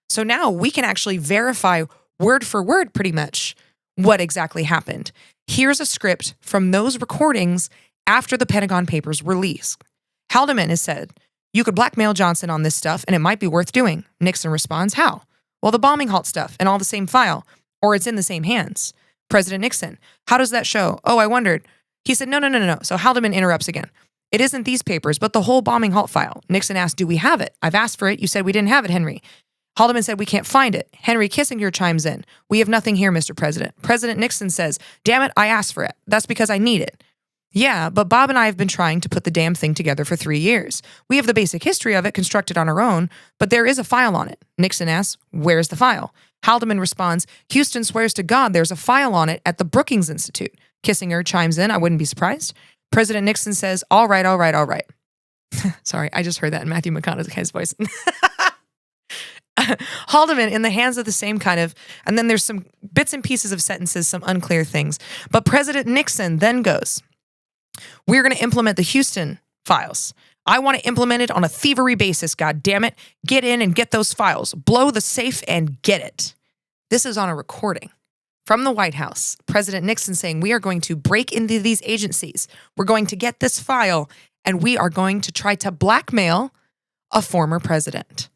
So now we can actually verify word for word, pretty much, what exactly happened. Here's a script from those recordings after the Pentagon Papers release. Haldeman has said, "You could blackmail Johnson on this stuff and it might be worth doing." Nixon responds, "How?" "Well, the bombing halt stuff and all the same file, or it's in the same hands." President Nixon, "How does that show?" "Oh, I wondered." He said, No. So Haldeman interrupts again. "It isn't these papers, but the whole bombing halt file." Nixon asked, "Do we have it?" "I've asked for it. You said we didn't have it, Henry." Haldeman said, "We can't find it." Henry Kissinger chimes in, "We have nothing here, Mr. President." President Nixon says, "Damn it, I asked for it. That's because I need it." "Yeah, but Bob and I have been trying to put the damn thing together for 3 years. We have the basic history of it constructed on our own, but there is a file on it." Nixon asks, "Where's the file?" Haldeman responds, "Houston swears to God there's a file on it at the Brookings Institute." Kissinger chimes in, "I wouldn't be surprised." President Nixon says, all right. Sorry, I just heard that in Matthew McConaughey's voice. Haldeman in the hands of the same kind of, and then there's some bits and pieces of sentences, some unclear things. But President Nixon then goes, "We're going to implement the Houston files. I want to implement it on a thievery basis, God damn it. Get in and get those files. Blow the safe and get it." This is on a recording from the White House. President Nixon saying, "We are going to break into these agencies. We're going to get this file, and we are going to try to blackmail a former president."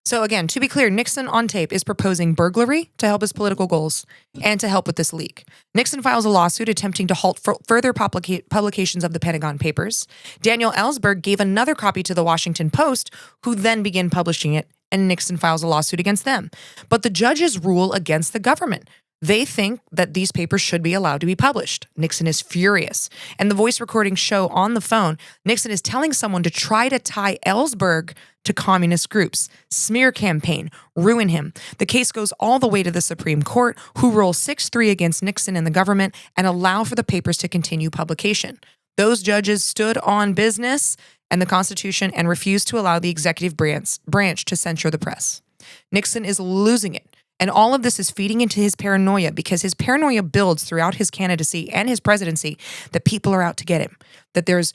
So again, to be clear, Nixon on tape is proposing burglary to help his political goals and to help with this leak. Nixon files a lawsuit attempting to halt further publications of the Pentagon Papers. Daniel Ellsberg gave another copy to the Washington Post, who then began publishing it, and Nixon files a lawsuit against them. But the judges rule against the government. They think that these papers should be allowed to be published. Nixon is furious. And the voice recordings show on the phone, Nixon is telling someone to try to tie Ellsberg to communist groups, smear campaign, ruin him. The case goes all the way to the Supreme Court, who rule 6-3 against Nixon and the government and allow for the papers to continue publication. Those judges stood on business and the Constitution and refused to allow the executive branch to censure the press. Nixon is losing it. And all of this is feeding into his paranoia, because his paranoia builds throughout his candidacy and his presidency that people are out to get him, that there's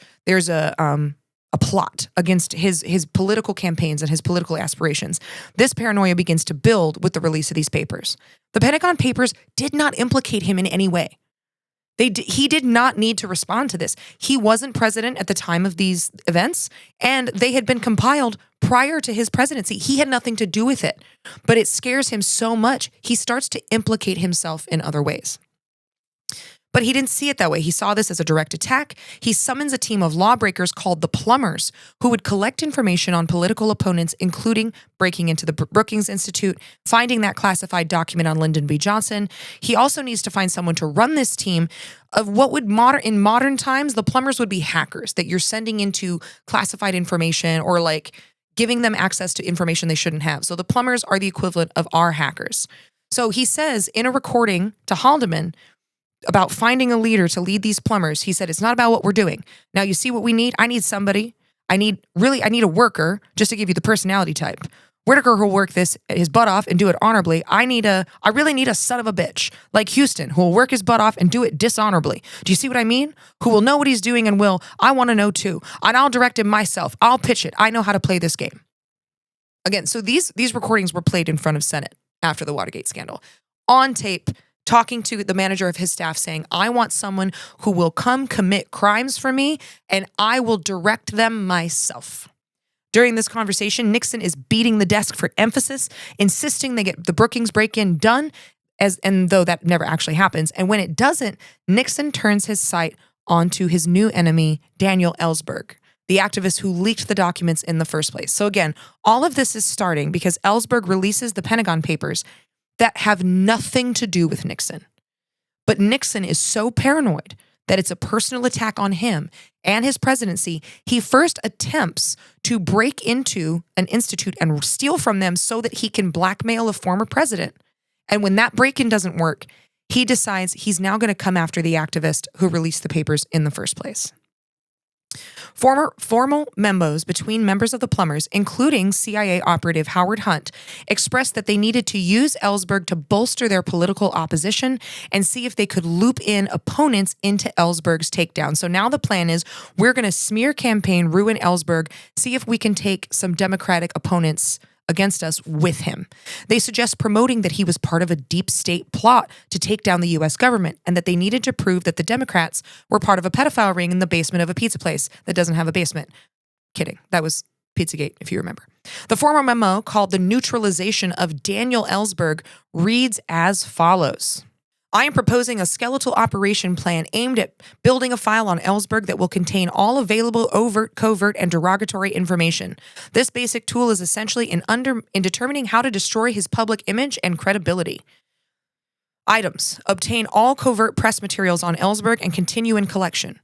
a plot against his political campaigns and his political aspirations. This paranoia begins to build with the release of these papers. The Pentagon Papers did not implicate him in any way. He did not need to respond to this. He wasn't president at the time of these events, and they had been compiled prior to his presidency. He had nothing to do with it, but it scares him so much, he starts to implicate himself in other ways. But he didn't see it that way. He saw this as a direct attack. He summons a team of lawbreakers called the plumbers, who would collect information on political opponents, including breaking into the Brookings Institute, finding that classified document on Lyndon B. Johnson. He also needs to find someone to run this team of what would in modern times, the plumbers would be hackers that you're sending into classified information or like giving them access to information they shouldn't have. So the plumbers are the equivalent of our hackers. So he says in a recording to Haldeman about finding a leader to lead these plumbers, he said, "It's not about what we're doing. Now you see what we need? I need somebody. I need a worker, just to give you the personality type. Whitaker will work his butt off and do it honorably. I really need a son of a bitch like Houston who will work his butt off and do it dishonorably. Do you see what I mean? Who will know what he's doing and I want to know too. And I'll direct him myself. I'll pitch it. I know how to play this game." Again, so these recordings were played in front of Senate after the Watergate scandal. On tape, talking to the manager of his staff saying, "I want someone who will come commit crimes for me and I will direct them myself." During this conversation, Nixon is beating the desk for emphasis, insisting they get the Brookings break-in done, and though that never actually happens. And when it doesn't, Nixon turns his sight onto his new enemy, Daniel Ellsberg, the activist who leaked the documents in the first place. So again, all of this is starting because Ellsberg releases the Pentagon Papers that have nothing to do with Nixon. But Nixon is so paranoid that it's a personal attack on him and his presidency. He first attempts to break into an institute and steal from them so that he can blackmail a former president. And when that break-in doesn't work, he decides he's now going to come after the activist who released the papers in the first place. Formal memos between members of the plumbers, including CIA operative Howard Hunt, expressed that they needed to use Ellsberg to bolster their political opposition and see if they could loop in opponents into Ellsberg's takedown. So now the plan is we're going to smear campaign, ruin Ellsberg, see if we can take some Democratic opponents against us with him. They suggest promoting that he was part of a deep state plot to take down the U.S. government and that they needed to prove that the Democrats were part of a pedophile ring in the basement of a pizza place that doesn't have a basement. Kidding. That was Pizzagate, if you remember. The former memo, called the neutralization of Daniel Ellsberg, reads as follows. I am proposing a skeletal operation plan aimed at building a file on Ellsberg that will contain all available overt, covert, and derogatory information. This basic tool is essentially in determining how to destroy his public image and credibility. Items. Obtain all covert press materials on Ellsberg and continue in collection.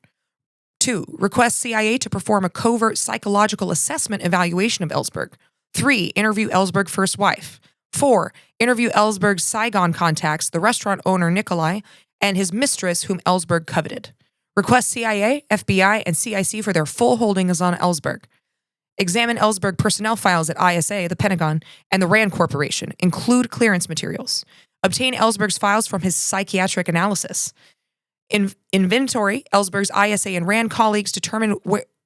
2. Request CIA to perform a covert psychological assessment evaluation of Ellsberg. 3. Interview Ellsberg's first wife. 4. Interview Ellsberg's Saigon contacts, the restaurant owner Nikolai, and his mistress, whom Ellsberg coveted. Request CIA, FBI, and CIC for their full holdings on Ellsberg. Examine Ellsberg personnel files at ISA, the Pentagon, and the RAND Corporation. Include clearance materials. Obtain Ellsberg's files from his psychiatric analysis. Inventory Ellsberg's ISA and RAND colleagues, determine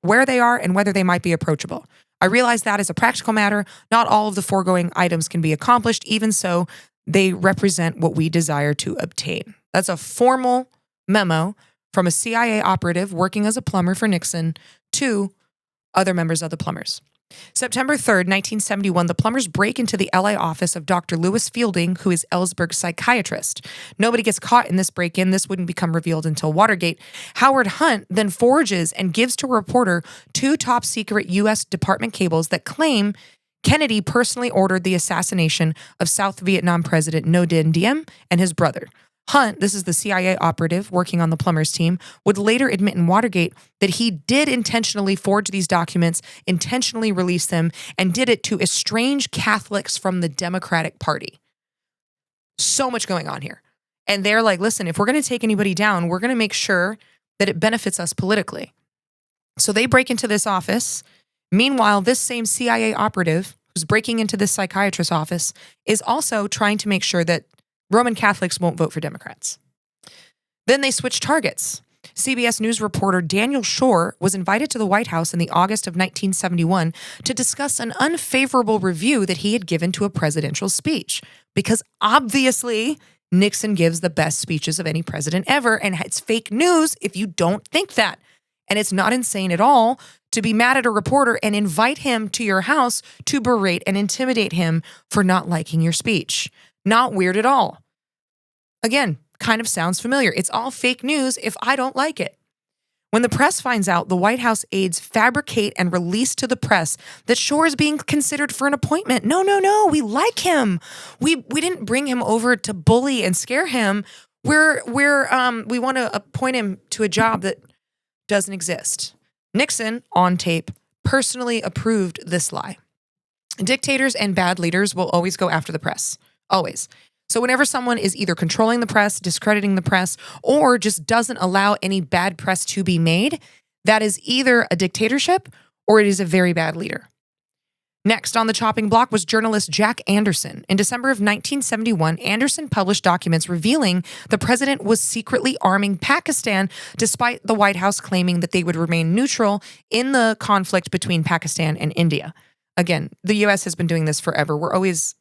where they are and whether they might be approachable. I realize that as a practical matter, not all of the foregoing items can be accomplished. Even so, they represent what we desire to obtain. That's a formal memo from a CIA operative working as a plumber for Nixon to other members of the plumbers. September 3rd, 1971, the plumbers break into the LA office of Dr. Lewis Fielding, who is Ellsberg's psychiatrist. Nobody gets caught in this break-in. This wouldn't become revealed until Watergate. Howard Hunt then forges and gives to a reporter 2 top-secret U.S. Department cables that claim Kennedy personally ordered the assassination of South Vietnam President Ngo Dinh Diem and his brother. Hunt, this is the CIA operative working on the plumbers team, would later admit in Watergate that he did intentionally forge these documents, intentionally release them, and did it to estrange Catholics from the Democratic Party. So much going on here. And they're like, listen, if we're going to take anybody down, we're going to make sure that it benefits us politically. So they break into this office. Meanwhile, this same CIA operative who's breaking into this psychiatrist's office is also trying to make sure that Roman Catholics won't vote for Democrats. Then they switch targets. CBS News reporter Daniel Shore was invited to the White House in the August of 1971 to discuss an unfavorable review that he had given to a presidential speech. Because obviously, Nixon gives the best speeches of any president ever, and it's fake news if you don't think that. And it's not insane at all to be mad at a reporter and invite him to your house to berate and intimidate him for not liking your speech. Not weird at all. Again, kind of sounds familiar. It's all fake news if I don't like it. When the press finds out, the White House aides fabricate and release to the press that Shore is being considered for an appointment. No, we like him. We didn't bring him over to bully and scare him. We want to appoint him to a job that doesn't exist. Nixon, on tape, personally approved this lie. Dictators and bad leaders will always go after the press. Always. So whenever someone is either controlling the press, discrediting the press, or just doesn't allow any bad press to be made, that is either a dictatorship or it is a very bad leader. Next on the chopping block was journalist Jack Anderson. In December of 1971, Anderson published documents revealing the president was secretly arming Pakistan, despite the White House claiming that they would remain neutral in the conflict between Pakistan and India. Again, the U.S. has been doing this forever. We're always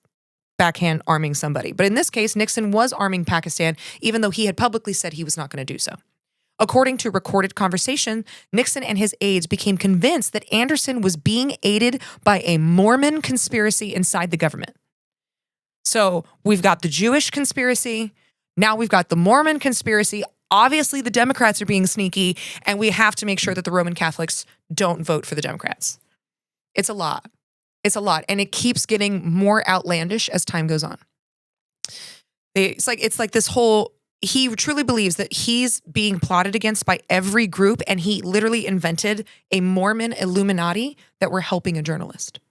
backhand arming somebody. But in this case, Nixon was arming Pakistan, even though he had publicly said he was not going to do so. According to recorded conversation, Nixon and his aides became convinced that Anderson was being aided by a Mormon conspiracy inside the government. So we've got the Jewish conspiracy. Now we've got the Mormon conspiracy. Obviously, the Democrats are being sneaky, and we have to make sure that the Roman Catholics don't vote for the Democrats. It's a lot. It's a lot. And it keeps getting more outlandish as time goes on. It's like this whole, he truly believes that he's being plotted against by every group, and he literally invented a Mormon Illuminati that were helping a journalist.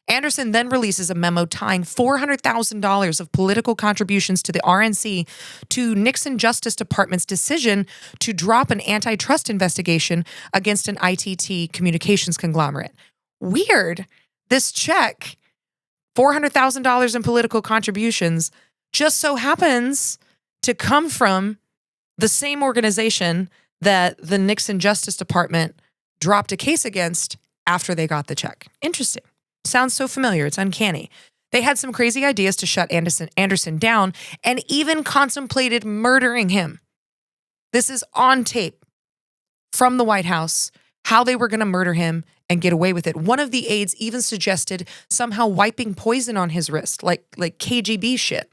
Anderson then releases a memo tying $400,000 of political contributions to the RNC to Nixon Justice Department's decision to drop an antitrust investigation against an ITT communications conglomerate. Weird. This check, $400,000 in political contributions, just so happens to come from the same organization that the Nixon Justice Department dropped a case against after they got the check. Interesting. sounds so familiar. It's uncanny. They had some crazy ideas to shut Anderson down and even contemplated murdering him. This is on tape from the White House, how they were going to murder him and get away with it. One of the aides even suggested somehow wiping poison on his wrist, like KGB shit.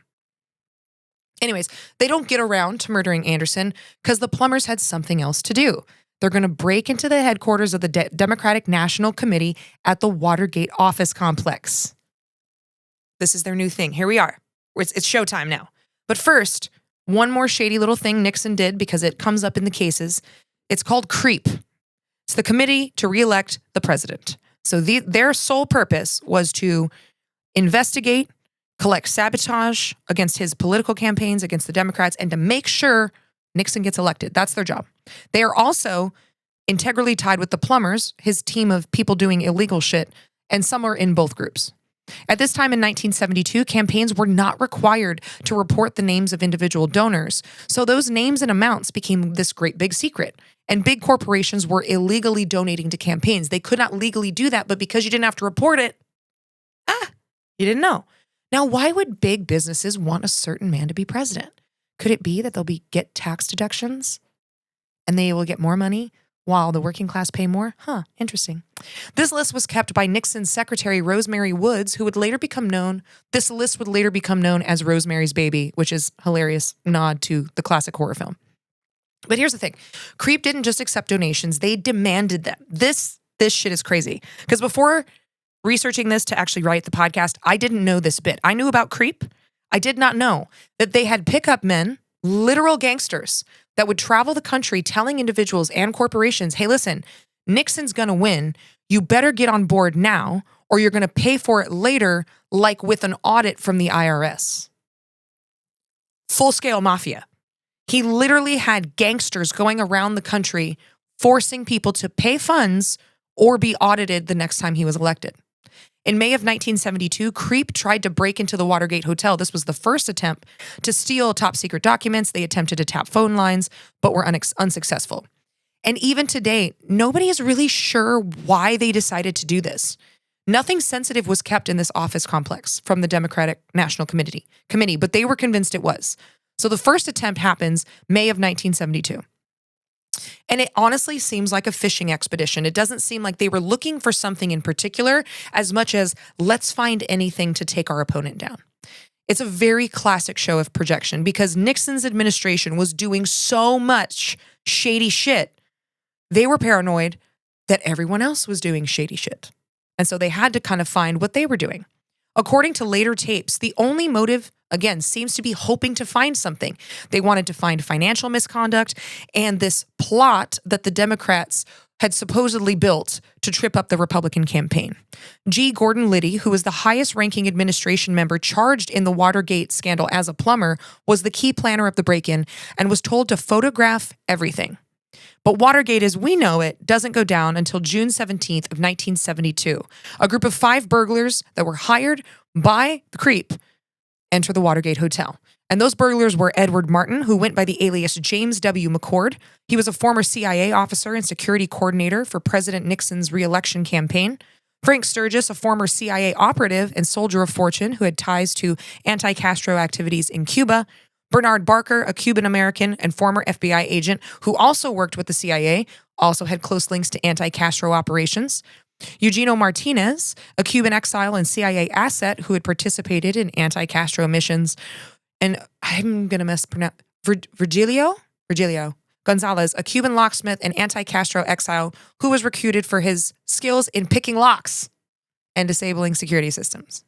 Anyways, they don't get around to murdering Anderson because the plumbers had something else to do. They're going to break into the headquarters of the Democratic National Committee at the Watergate office complex. This is their new thing. Here we are. It's showtime now. But first, one more shady little thing Nixon did because it comes up in the cases. It's called CREEP. It's the Committee to Re-elect the President. So their sole purpose was to investigate, collect sabotage against his political campaigns, against the Democrats, and to make sure Nixon gets elected. That's their job. They are also integrally tied with the plumbers, his team of people doing illegal shit, and some are in both groups. At this time in 1972, campaigns were not required to report the names of individual donors. So those names and amounts became this great big secret. And big corporations were illegally donating to campaigns. They could not legally do that, but because you didn't have to report it, you didn't know. Now, why would big businesses want a certain man to be president? Could it be that they'll get tax deductions and they will get more money while the working class pay more? Interesting. This list was kept by Nixon's secretary, Rosemary Woods, who would later become known. This list would later become known as Rosemary's Baby, which is a hilarious nod to the classic horror film. But here's the thing. CREEP didn't just accept donations. They demanded them. This shit is crazy. Because before researching this to actually write the podcast, I didn't know this bit. I knew about CREEP. I did not know that they had pickup men, literal gangsters, that would travel the country telling individuals and corporations, hey, listen, Nixon's going to win. You better get on board now or you're going to pay for it later, like with an audit from the IRS. Full-scale mafia. He literally had gangsters going around the country forcing people to pay funds or be audited the next time he was elected. In May of 1972, CREEP tried to break into the Watergate Hotel. This was the first attempt to steal top secret documents. They attempted to tap phone lines, but were unsuccessful. And even to date, nobody is really sure why they decided to do this. Nothing sensitive was kept in this office complex from the Democratic National Committee, but they were convinced it was. So the first attempt happens May of 1972. And it honestly seems like a fishing expedition. It doesn't seem like they were looking for something in particular as much as let's find anything to take our opponent down. It's a very classic show of projection because Nixon's administration was doing so much shady shit. They were paranoid that everyone else was doing shady shit. And so they had to kind of find what they were doing. According to later tapes, the only motive, again, seems to be hoping to find something. They wanted to find financial misconduct and this plot that the Democrats had supposedly built to trip up the Republican campaign. G. Gordon Liddy, who was the highest-ranking administration member charged in the Watergate scandal as a plumber, was the key planner of the break-in and was told to photograph everything. But Watergate, as we know it, doesn't go down until June 17th of 1972. A group of 5 burglars that were hired by the CREEP enter the Watergate Hotel. And those burglars were Edward Martin, who went by the alias James W. McCord. He was a former CIA officer and security coordinator for President Nixon's re-election campaign. Frank Sturgis, a former CIA operative and soldier of fortune who had ties to anti-Castro activities in Cuba. Bernard Barker, a Cuban-American and former FBI agent who also worked with the CIA, also had close links to anti-Castro operations. Eugenio Martinez, a Cuban exile and CIA asset who had participated in anti-Castro missions. And I'm going to mispronounce, Virgilio Gonzalez, a Cuban locksmith and anti-Castro exile who was recruited for his skills in picking locks and disabling security systems.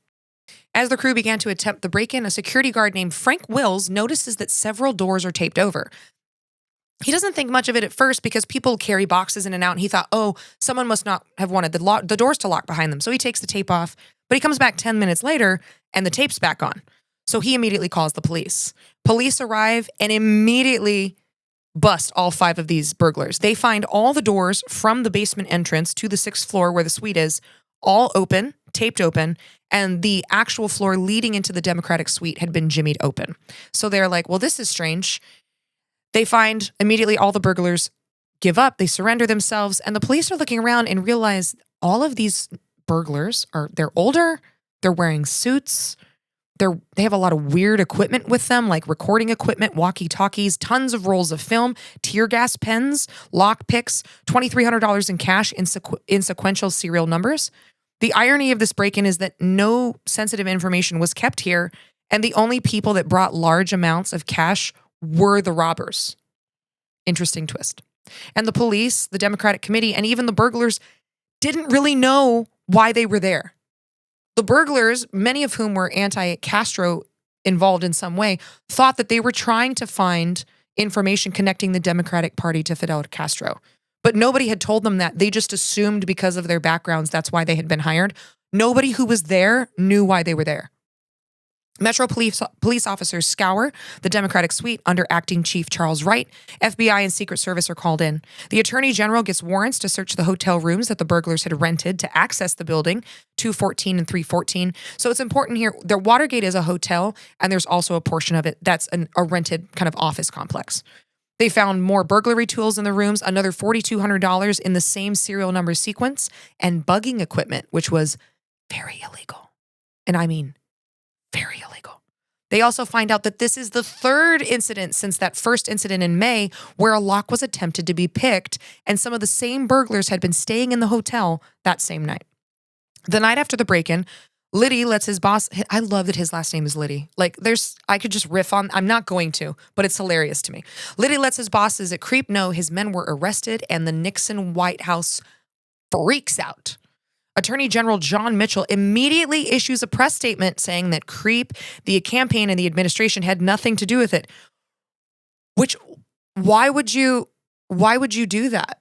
As the crew began to attempt the break-in, a security guard named Frank Wills notices that several doors are taped over. He doesn't think much of it at first because people carry boxes in and out, and he thought, someone must not have wanted the doors to lock behind them. So he takes the tape off, but he comes back 10 minutes later, and the tape's back on. So he immediately calls the police. Police arrive and immediately bust all 5 of these burglars. They find all the doors from the basement entrance to the 6th floor where the suite is, all open, taped open, and the actual floor leading into the Democratic suite had been jimmied open. So they're like, well, this is strange. They find immediately all the burglars give up, they surrender themselves, and the police are looking around and realize all of these burglars they're older, they're wearing suits, they have a lot of weird equipment with them, like recording equipment, walkie-talkies, tons of rolls of film, tear gas pens, lock picks, $2,300 in cash in sequential serial numbers. The irony of this break-in is that no sensitive information was kept here, and the only people that brought large amounts of cash were the robbers. Interesting twist. And the police, the Democratic Committee, and even the burglars didn't really know why they were there. The burglars, many of whom were anti-Castro involved in some way, thought that they were trying to find information connecting the Democratic Party to Fidel Castro. But nobody had told them that. They just assumed because of their backgrounds, that's why they had been hired. Nobody who was there knew why they were there. Metro police officers scour the Democratic suite under Acting Chief Charles Wright. FBI and Secret Service are called in. The Attorney General gets warrants to search the hotel rooms that the burglars had rented to access the building, 214 and 314. So it's important here, the Watergate is a hotel, and there's also a portion of it that's a rented kind of office complex. They found more burglary tools in the rooms, another $4,200 in the same serial number sequence, and bugging equipment, which was very illegal. And I mean, very illegal. They also find out that this is the third incident since that first incident in May where a lock was attempted to be picked, and some of the same burglars had been staying in the hotel that same night. The night after the break-in, Liddy lets his boss, I love that his last name is Liddy. I could just riff on, I'm not going to, but it's hilarious to me. Liddy lets his bosses at Creep know his men were arrested, and the Nixon White House freaks out. Attorney General John Mitchell immediately issues a press statement saying that Creep, the campaign, and the administration had nothing to do with it. Which, why would you do that?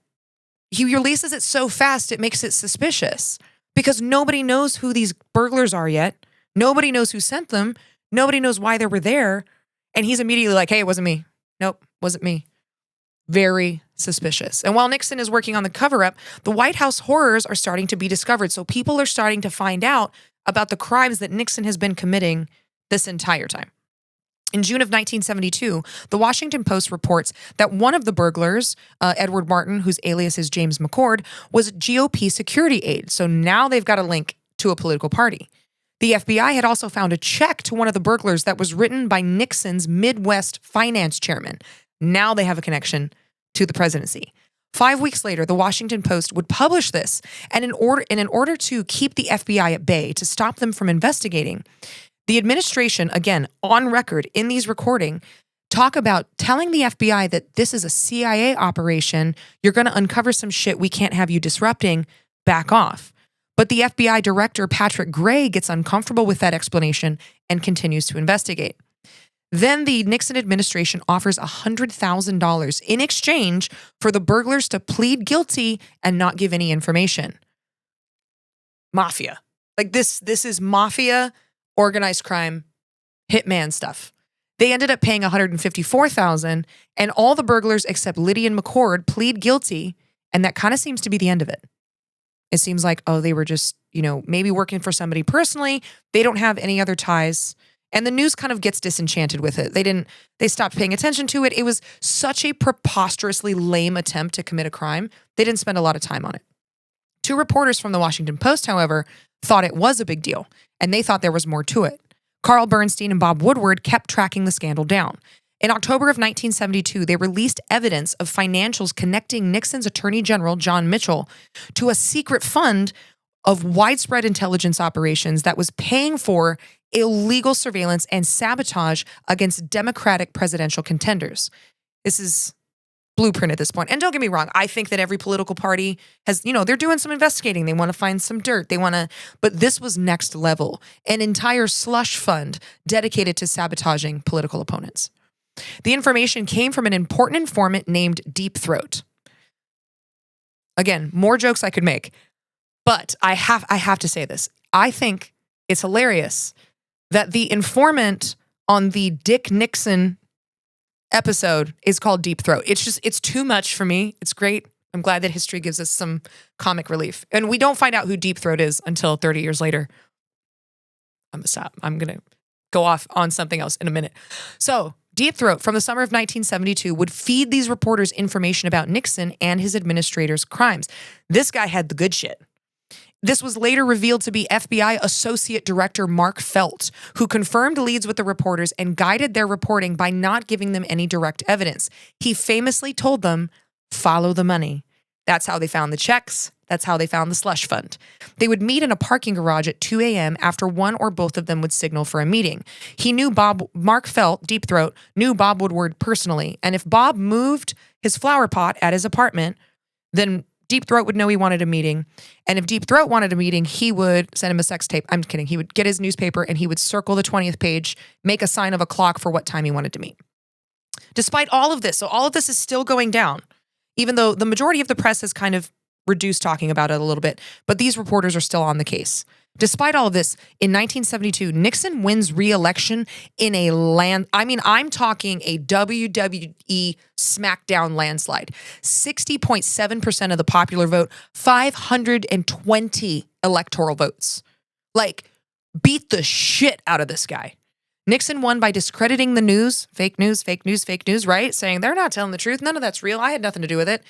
He releases it so fast, it makes it suspicious because nobody knows who these burglars are yet. Nobody knows who sent them. Nobody knows why they were there. And he's immediately like, hey, it wasn't me. Nope, wasn't me. Very suspicious. And while Nixon is working on the cover-up, the White House horrors are starting to be discovered. So people are starting to find out about the crimes that Nixon has been committing this entire time. In June of 1972, the Washington Post reports that one of the burglars, Edward Martin, whose alias is James McCord, was a GOP security aide. So now they've got a link to a political party. The FBI had also found a check to one of the burglars that was written by Nixon's Midwest finance chairman. Now they have a connection to the presidency. 5 weeks later, the Washington Post would publish this, and in order to keep the FBI at bay, to stop them from investigating, the administration, again, on record in these recordings, talk about telling the FBI that this is a CIA operation, you're going to uncover some shit we can't have you disrupting, back off. But the FBI director, Patrick Gray, gets uncomfortable with that explanation and continues to investigate. Then the Nixon administration offers $100,000 in exchange for the burglars to plead guilty and not give any information. Mafia. This is mafia, organized crime, hitman stuff. They ended up paying $154,000, and all the burglars except Liddy and McCord plead guilty, and that kind of seems to be the end of it. It seems like, they were just, maybe working for somebody personally. They don't have any other ties. And the news kind of gets disenchanted with it. They stopped paying attention to it. It was such a preposterously lame attempt to commit a crime. They didn't spend a lot of time on it. Two reporters from the Washington Post, however, thought it was a big deal, and they thought there was more to it. Carl Bernstein and Bob Woodward kept tracking the scandal down. In October of 1972, they released evidence of financials connecting Nixon's Attorney General, John Mitchell, to a secret fund of widespread intelligence operations that was paying for illegal surveillance and sabotage against Democratic presidential contenders. This is blueprint at this point. And don't get me wrong, I think that every political party has, they're doing some investigating. They want to find some dirt. But this was next level, an entire slush fund dedicated to sabotaging political opponents. The information came from an important informant named Deep Throat. Again, more jokes I could make, but I have to say this. I think it's hilarious that the informant on the Dick Nixon episode is called Deep Throat. It's too much for me. It's great. I'm glad that history gives us some comic relief. And we don't find out who Deep Throat is until 30 years later. I'm gonna stop. I'm going to go off on something else in a minute. So Deep Throat, from the summer of 1972, would feed these reporters information about Nixon and his administrator's crimes. This guy had the good shit. This was later revealed to be FBI Associate Director Mark Felt, who confirmed leads with the reporters and guided their reporting by not giving them any direct evidence. He famously told them, follow the money. That's how they found the checks. That's how they found the slush fund. They would meet in a parking garage at 2 a.m. after one or both of them would signal for a meeting. He knew Mark Felt, Deep Throat, knew Bob Woodward personally. And if Bob moved his flower pot at his apartment, then Deep Throat would know he wanted a meeting. And if Deep Throat wanted a meeting, he would send him a sex tape. I'm kidding. He would get his newspaper and he would circle the 20th page, make a sign of a clock for what time he wanted to meet. Despite all of this, so all of this is still going down, even though the majority of the press has kind of reduced talking about it a little bit, but these reporters are still on the case. Despite all of this, in 1972, Nixon wins re-election in I'm talking a WWE SmackDown landslide. 60.7% of the popular vote, 520 electoral votes. Like, beat the shit out of this guy. Nixon won by discrediting the news, fake news, right? Saying they're not telling the truth. None of that's real. I had nothing to do with it.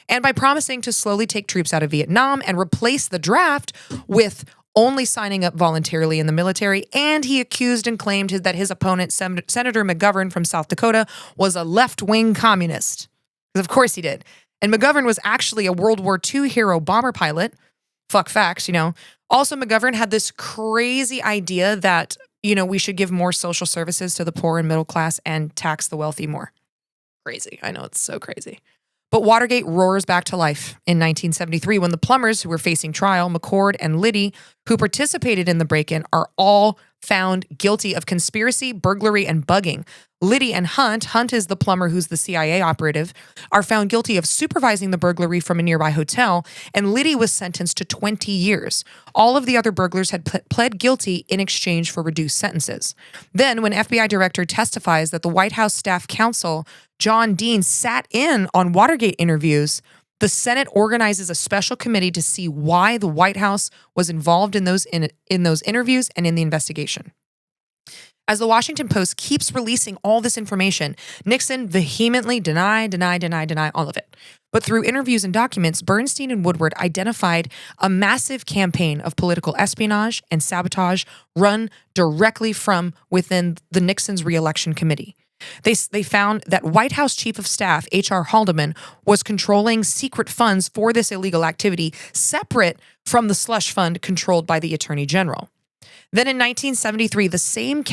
And by promising to slowly take troops out of Vietnam and replace the draft with only signing up voluntarily in the military. And he accused and claimed that his opponent, Senator McGovern from South Dakota, was a left-wing communist. Because of course he did. And McGovern was actually a World War II hero bomber pilot. Fuck facts, Also, McGovern had this crazy idea that we should give more social services to the poor and middle class and tax the wealthy more. Crazy. I know, it's so crazy. But Watergate roars back to life in 1973 when the plumbers who were facing trial, McCord and Liddy, who participated in the break-in, are all found guilty of conspiracy, burglary, and bugging. Liddy and Hunt is the plumber who's the CIA operative, are found guilty of supervising the burglary from a nearby hotel, and Liddy was sentenced to 20 years. All of the other burglars had pled guilty in exchange for reduced sentences. Then, when FBI director testifies that the White House staff counsel, John Dean, sat in on Watergate interviews, the Senate organizes a special committee to see why the White House was involved in those interviews and in the investigation. As the Washington Post keeps releasing all this information, Nixon vehemently deny all of it. But through interviews and documents, Bernstein and Woodward identified a massive campaign of political espionage and sabotage run directly from within the Nixon's re-election committee. They found that White House Chief of Staff H.R. Haldeman was controlling secret funds for this illegal activity, separate from the slush fund controlled by the Attorney General. Then in 1973, the same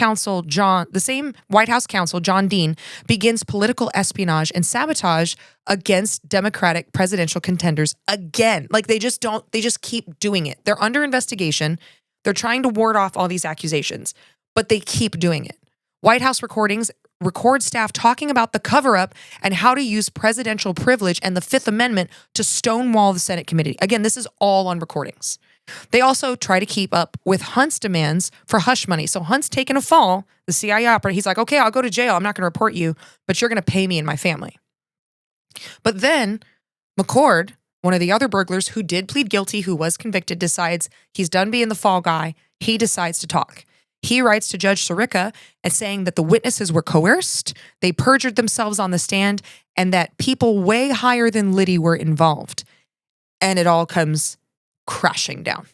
White House counsel, John Dean, begins political espionage and sabotage against Democratic presidential contenders again. Like they just keep doing it. They're under investigation. They're trying to ward off all these accusations, but they keep doing it. White House recordings record staff talking about the cover-up and how to use presidential privilege and the Fifth Amendment to stonewall the Senate committee. Again, this is all on recordings. They also try to keep up with Hunt's demands for hush money. So Hunt's taken a fall, the CIA operator. He's like, okay, I'll go to jail. I'm not going to report you, but you're going to pay me and my family. But then McCord, one of the other burglars who did plead guilty, who was convicted, decides he's done being the fall guy. He decides to talk. He writes to Judge Sirica and saying that the witnesses were coerced, they perjured themselves on the stand, and that people way higher than Liddy were involved. And it all comes crashing down.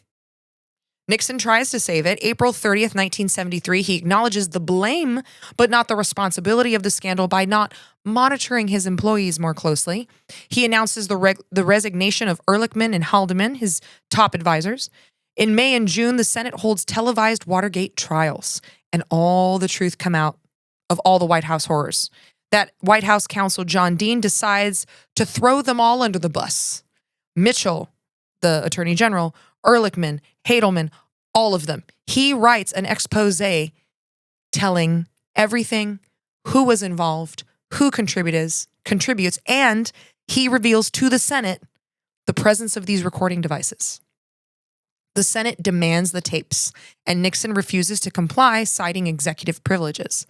Nixon tries to save it. April 30th, 1973, he acknowledges the blame, but not the responsibility of the scandal by not monitoring his employees more closely. He announces the resignation of Ehrlichman and Haldeman, his top advisors. In May and June, the Senate holds televised Watergate trials, and all the truth come out of all the White House horrors. That White House counsel, John Dean, decides to throw them all under the bus. Mitchell, the Attorney General, Ehrlichman, Haldeman, all of them. He writes an expose telling everything, who was involved, who contributes, and he reveals to the Senate the presence of these recording devices. The Senate demands the tapes, and Nixon refuses to comply, citing executive privileges.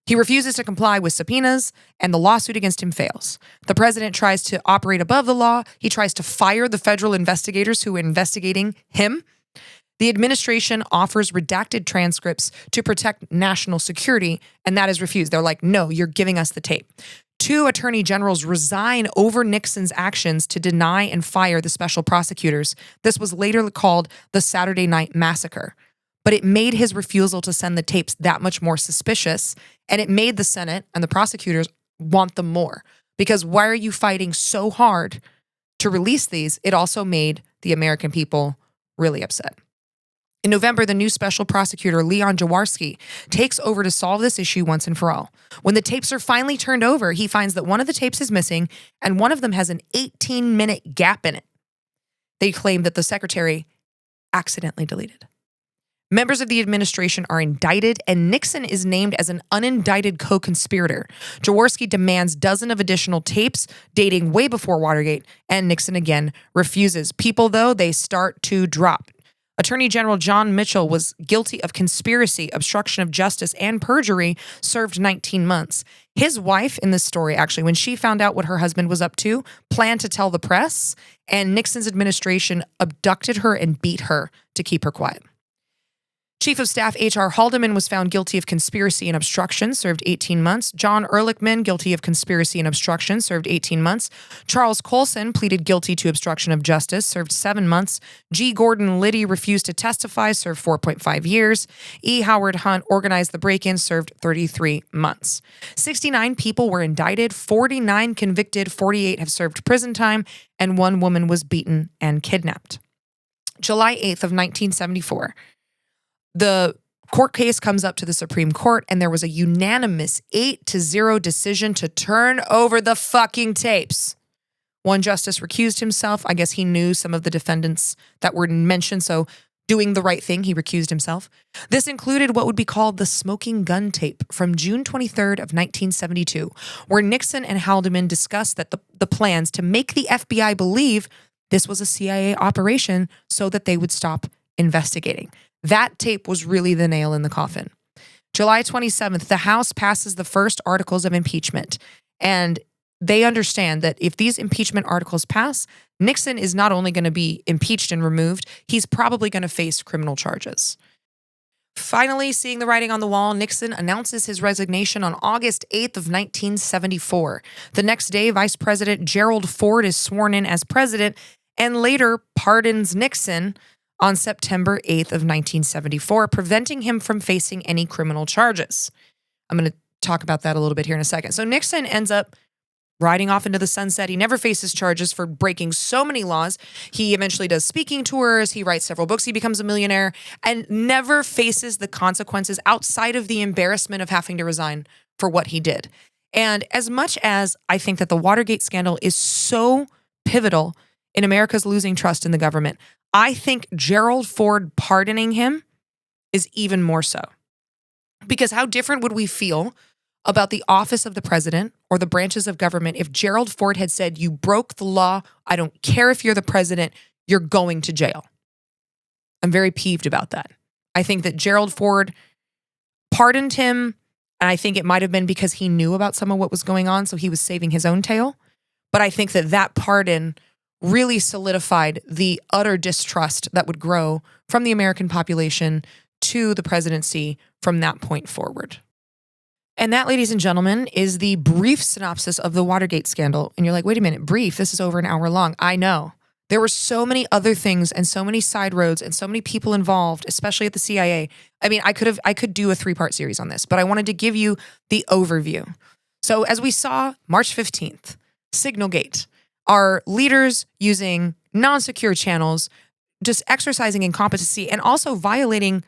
He refuses to comply with subpoenas, and the lawsuit against him fails. The president tries to operate above the law. He tries to fire the federal investigators who were investigating him. The administration offers redacted transcripts to protect national security, and that is refused. They're like, no, you're giving us the tape. 2 attorney generals resign over Nixon's actions to deny and fire the special prosecutors. This was later called the Saturday Night Massacre. But it made his refusal to send the tapes that much more suspicious, and it made the Senate and the prosecutors want them more. Because why are you fighting so hard to release these? It also made the American people really upset. In November, the new special prosecutor, Leon Jaworski, takes over to solve this issue once and for all. When the tapes are finally turned over, he finds that one of the tapes is missing, and one of them has an 18-minute gap in it. They claim that the secretary accidentally deleted. Members of the administration are indicted, and Nixon is named as an unindicted co-conspirator. Jaworski demands dozens of additional tapes dating way before Watergate, and Nixon again refuses. People, though, they start to drop. Attorney General John Mitchell was guilty of conspiracy, obstruction of justice, and perjury, served 19 months. His wife in this story, actually, when she found out what her husband was up to, planned to tell the press, and Nixon's administration abducted her and beat her to keep her quiet. Chief of Staff H.R. Haldeman was found guilty of conspiracy and obstruction, served 18 months. John Ehrlichman, guilty of conspiracy and obstruction, served 18 months. Charles Colson pleaded guilty to obstruction of justice, served 7 months. G. Gordon Liddy refused to testify, served 4.5 years. E. Howard Hunt organized the break-in, served 33 months. 69 people were indicted, 49 convicted, 48 have served prison time, and 1 woman was beaten and kidnapped. July 8th of 1974. The court case comes up to the Supreme Court, and there was a unanimous 8-0 decision to turn over the fucking tapes. One justice recused himself. I guess he knew some of the defendants that were mentioned, so doing the right thing, he recused himself. This included what would be called the smoking gun tape from June 23rd of 1972, where Nixon and Haldeman discussed that the plans to make the FBI believe this was a CIA operation so that they would stop investigating. That tape was really the nail in the coffin. July 27th, the House passes the first articles of impeachment. And they understand that if these impeachment articles pass, Nixon is not only going to be impeached and removed, he's probably going to face criminal charges. Finally, seeing the writing on the wall, Nixon announces his resignation on August 8th of 1974. The next day, Vice President Gerald Ford is sworn in as president and later pardons Nixon on September 8th of 1974, preventing him from facing any criminal charges. I'm going to talk about that a little bit here in a second. So Nixon ends up riding off into the sunset. He never faces charges for breaking so many laws. He eventually does speaking tours. He writes several books. He becomes a millionaire and never faces the consequences outside of the embarrassment of having to resign for what he did. And as much as I think that the Watergate scandal is so pivotal in America's losing trust in the government, I think Gerald Ford pardoning him is even more so. Because how different would we feel about the office of the president or the branches of government if Gerald Ford had said, you broke the law, I don't care if you're the president, you're going to jail. I'm very peeved about that. I think that Gerald Ford pardoned him, and I think it might have been because he knew about some of what was going on, so he was saving his own tail. But I think that pardon really solidified the utter distrust that would grow from the American population to the presidency from that point forward. And that, ladies and gentlemen, is the brief synopsis of the Watergate scandal. And you're like, wait a minute, brief? This is over an hour long. I know. There were so many other things and so many side roads and so many people involved, especially at the CIA. I mean, I could do a 3-part series on this, but I wanted to give you the overview. So as we saw, March 15th, Signalgate. Are leaders using non-secure channels, just exercising incompetency and also violating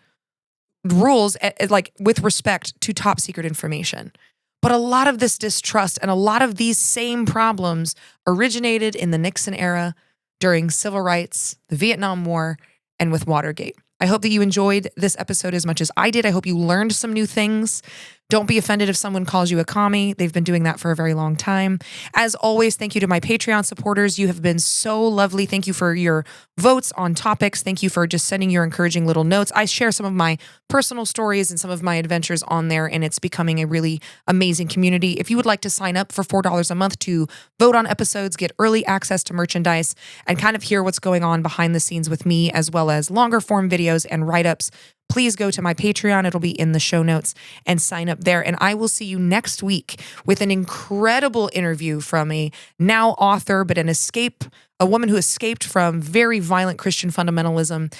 rules like with respect to top secret information. But a lot of this distrust and a lot of these same problems originated in the Nixon era during civil rights, the Vietnam War, and with Watergate. I hope that you enjoyed this episode as much as I did. I hope you learned some new things. Don't be offended if someone calls you a commie. They've been doing that for a very long time. As always, thank you to my Patreon supporters. You have been so lovely. Thank you for your votes on topics. Thank you for just sending your encouraging little notes. I share some of my personal stories and some of my adventures on there, and it's becoming a really amazing community. If you would like to sign up for $4 a month to vote on episodes, get early access to merchandise, and kind of hear what's going on behind the scenes with me, as well as longer form videos and write-ups, please go to my Patreon. It'll be in the show notes and sign up there. And I will see you next week with an incredible interview from a now author, but a woman who escaped from very violent Christian fundamentalism,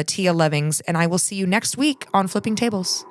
Tia Levings. And I will see you next week on Flipping Tables.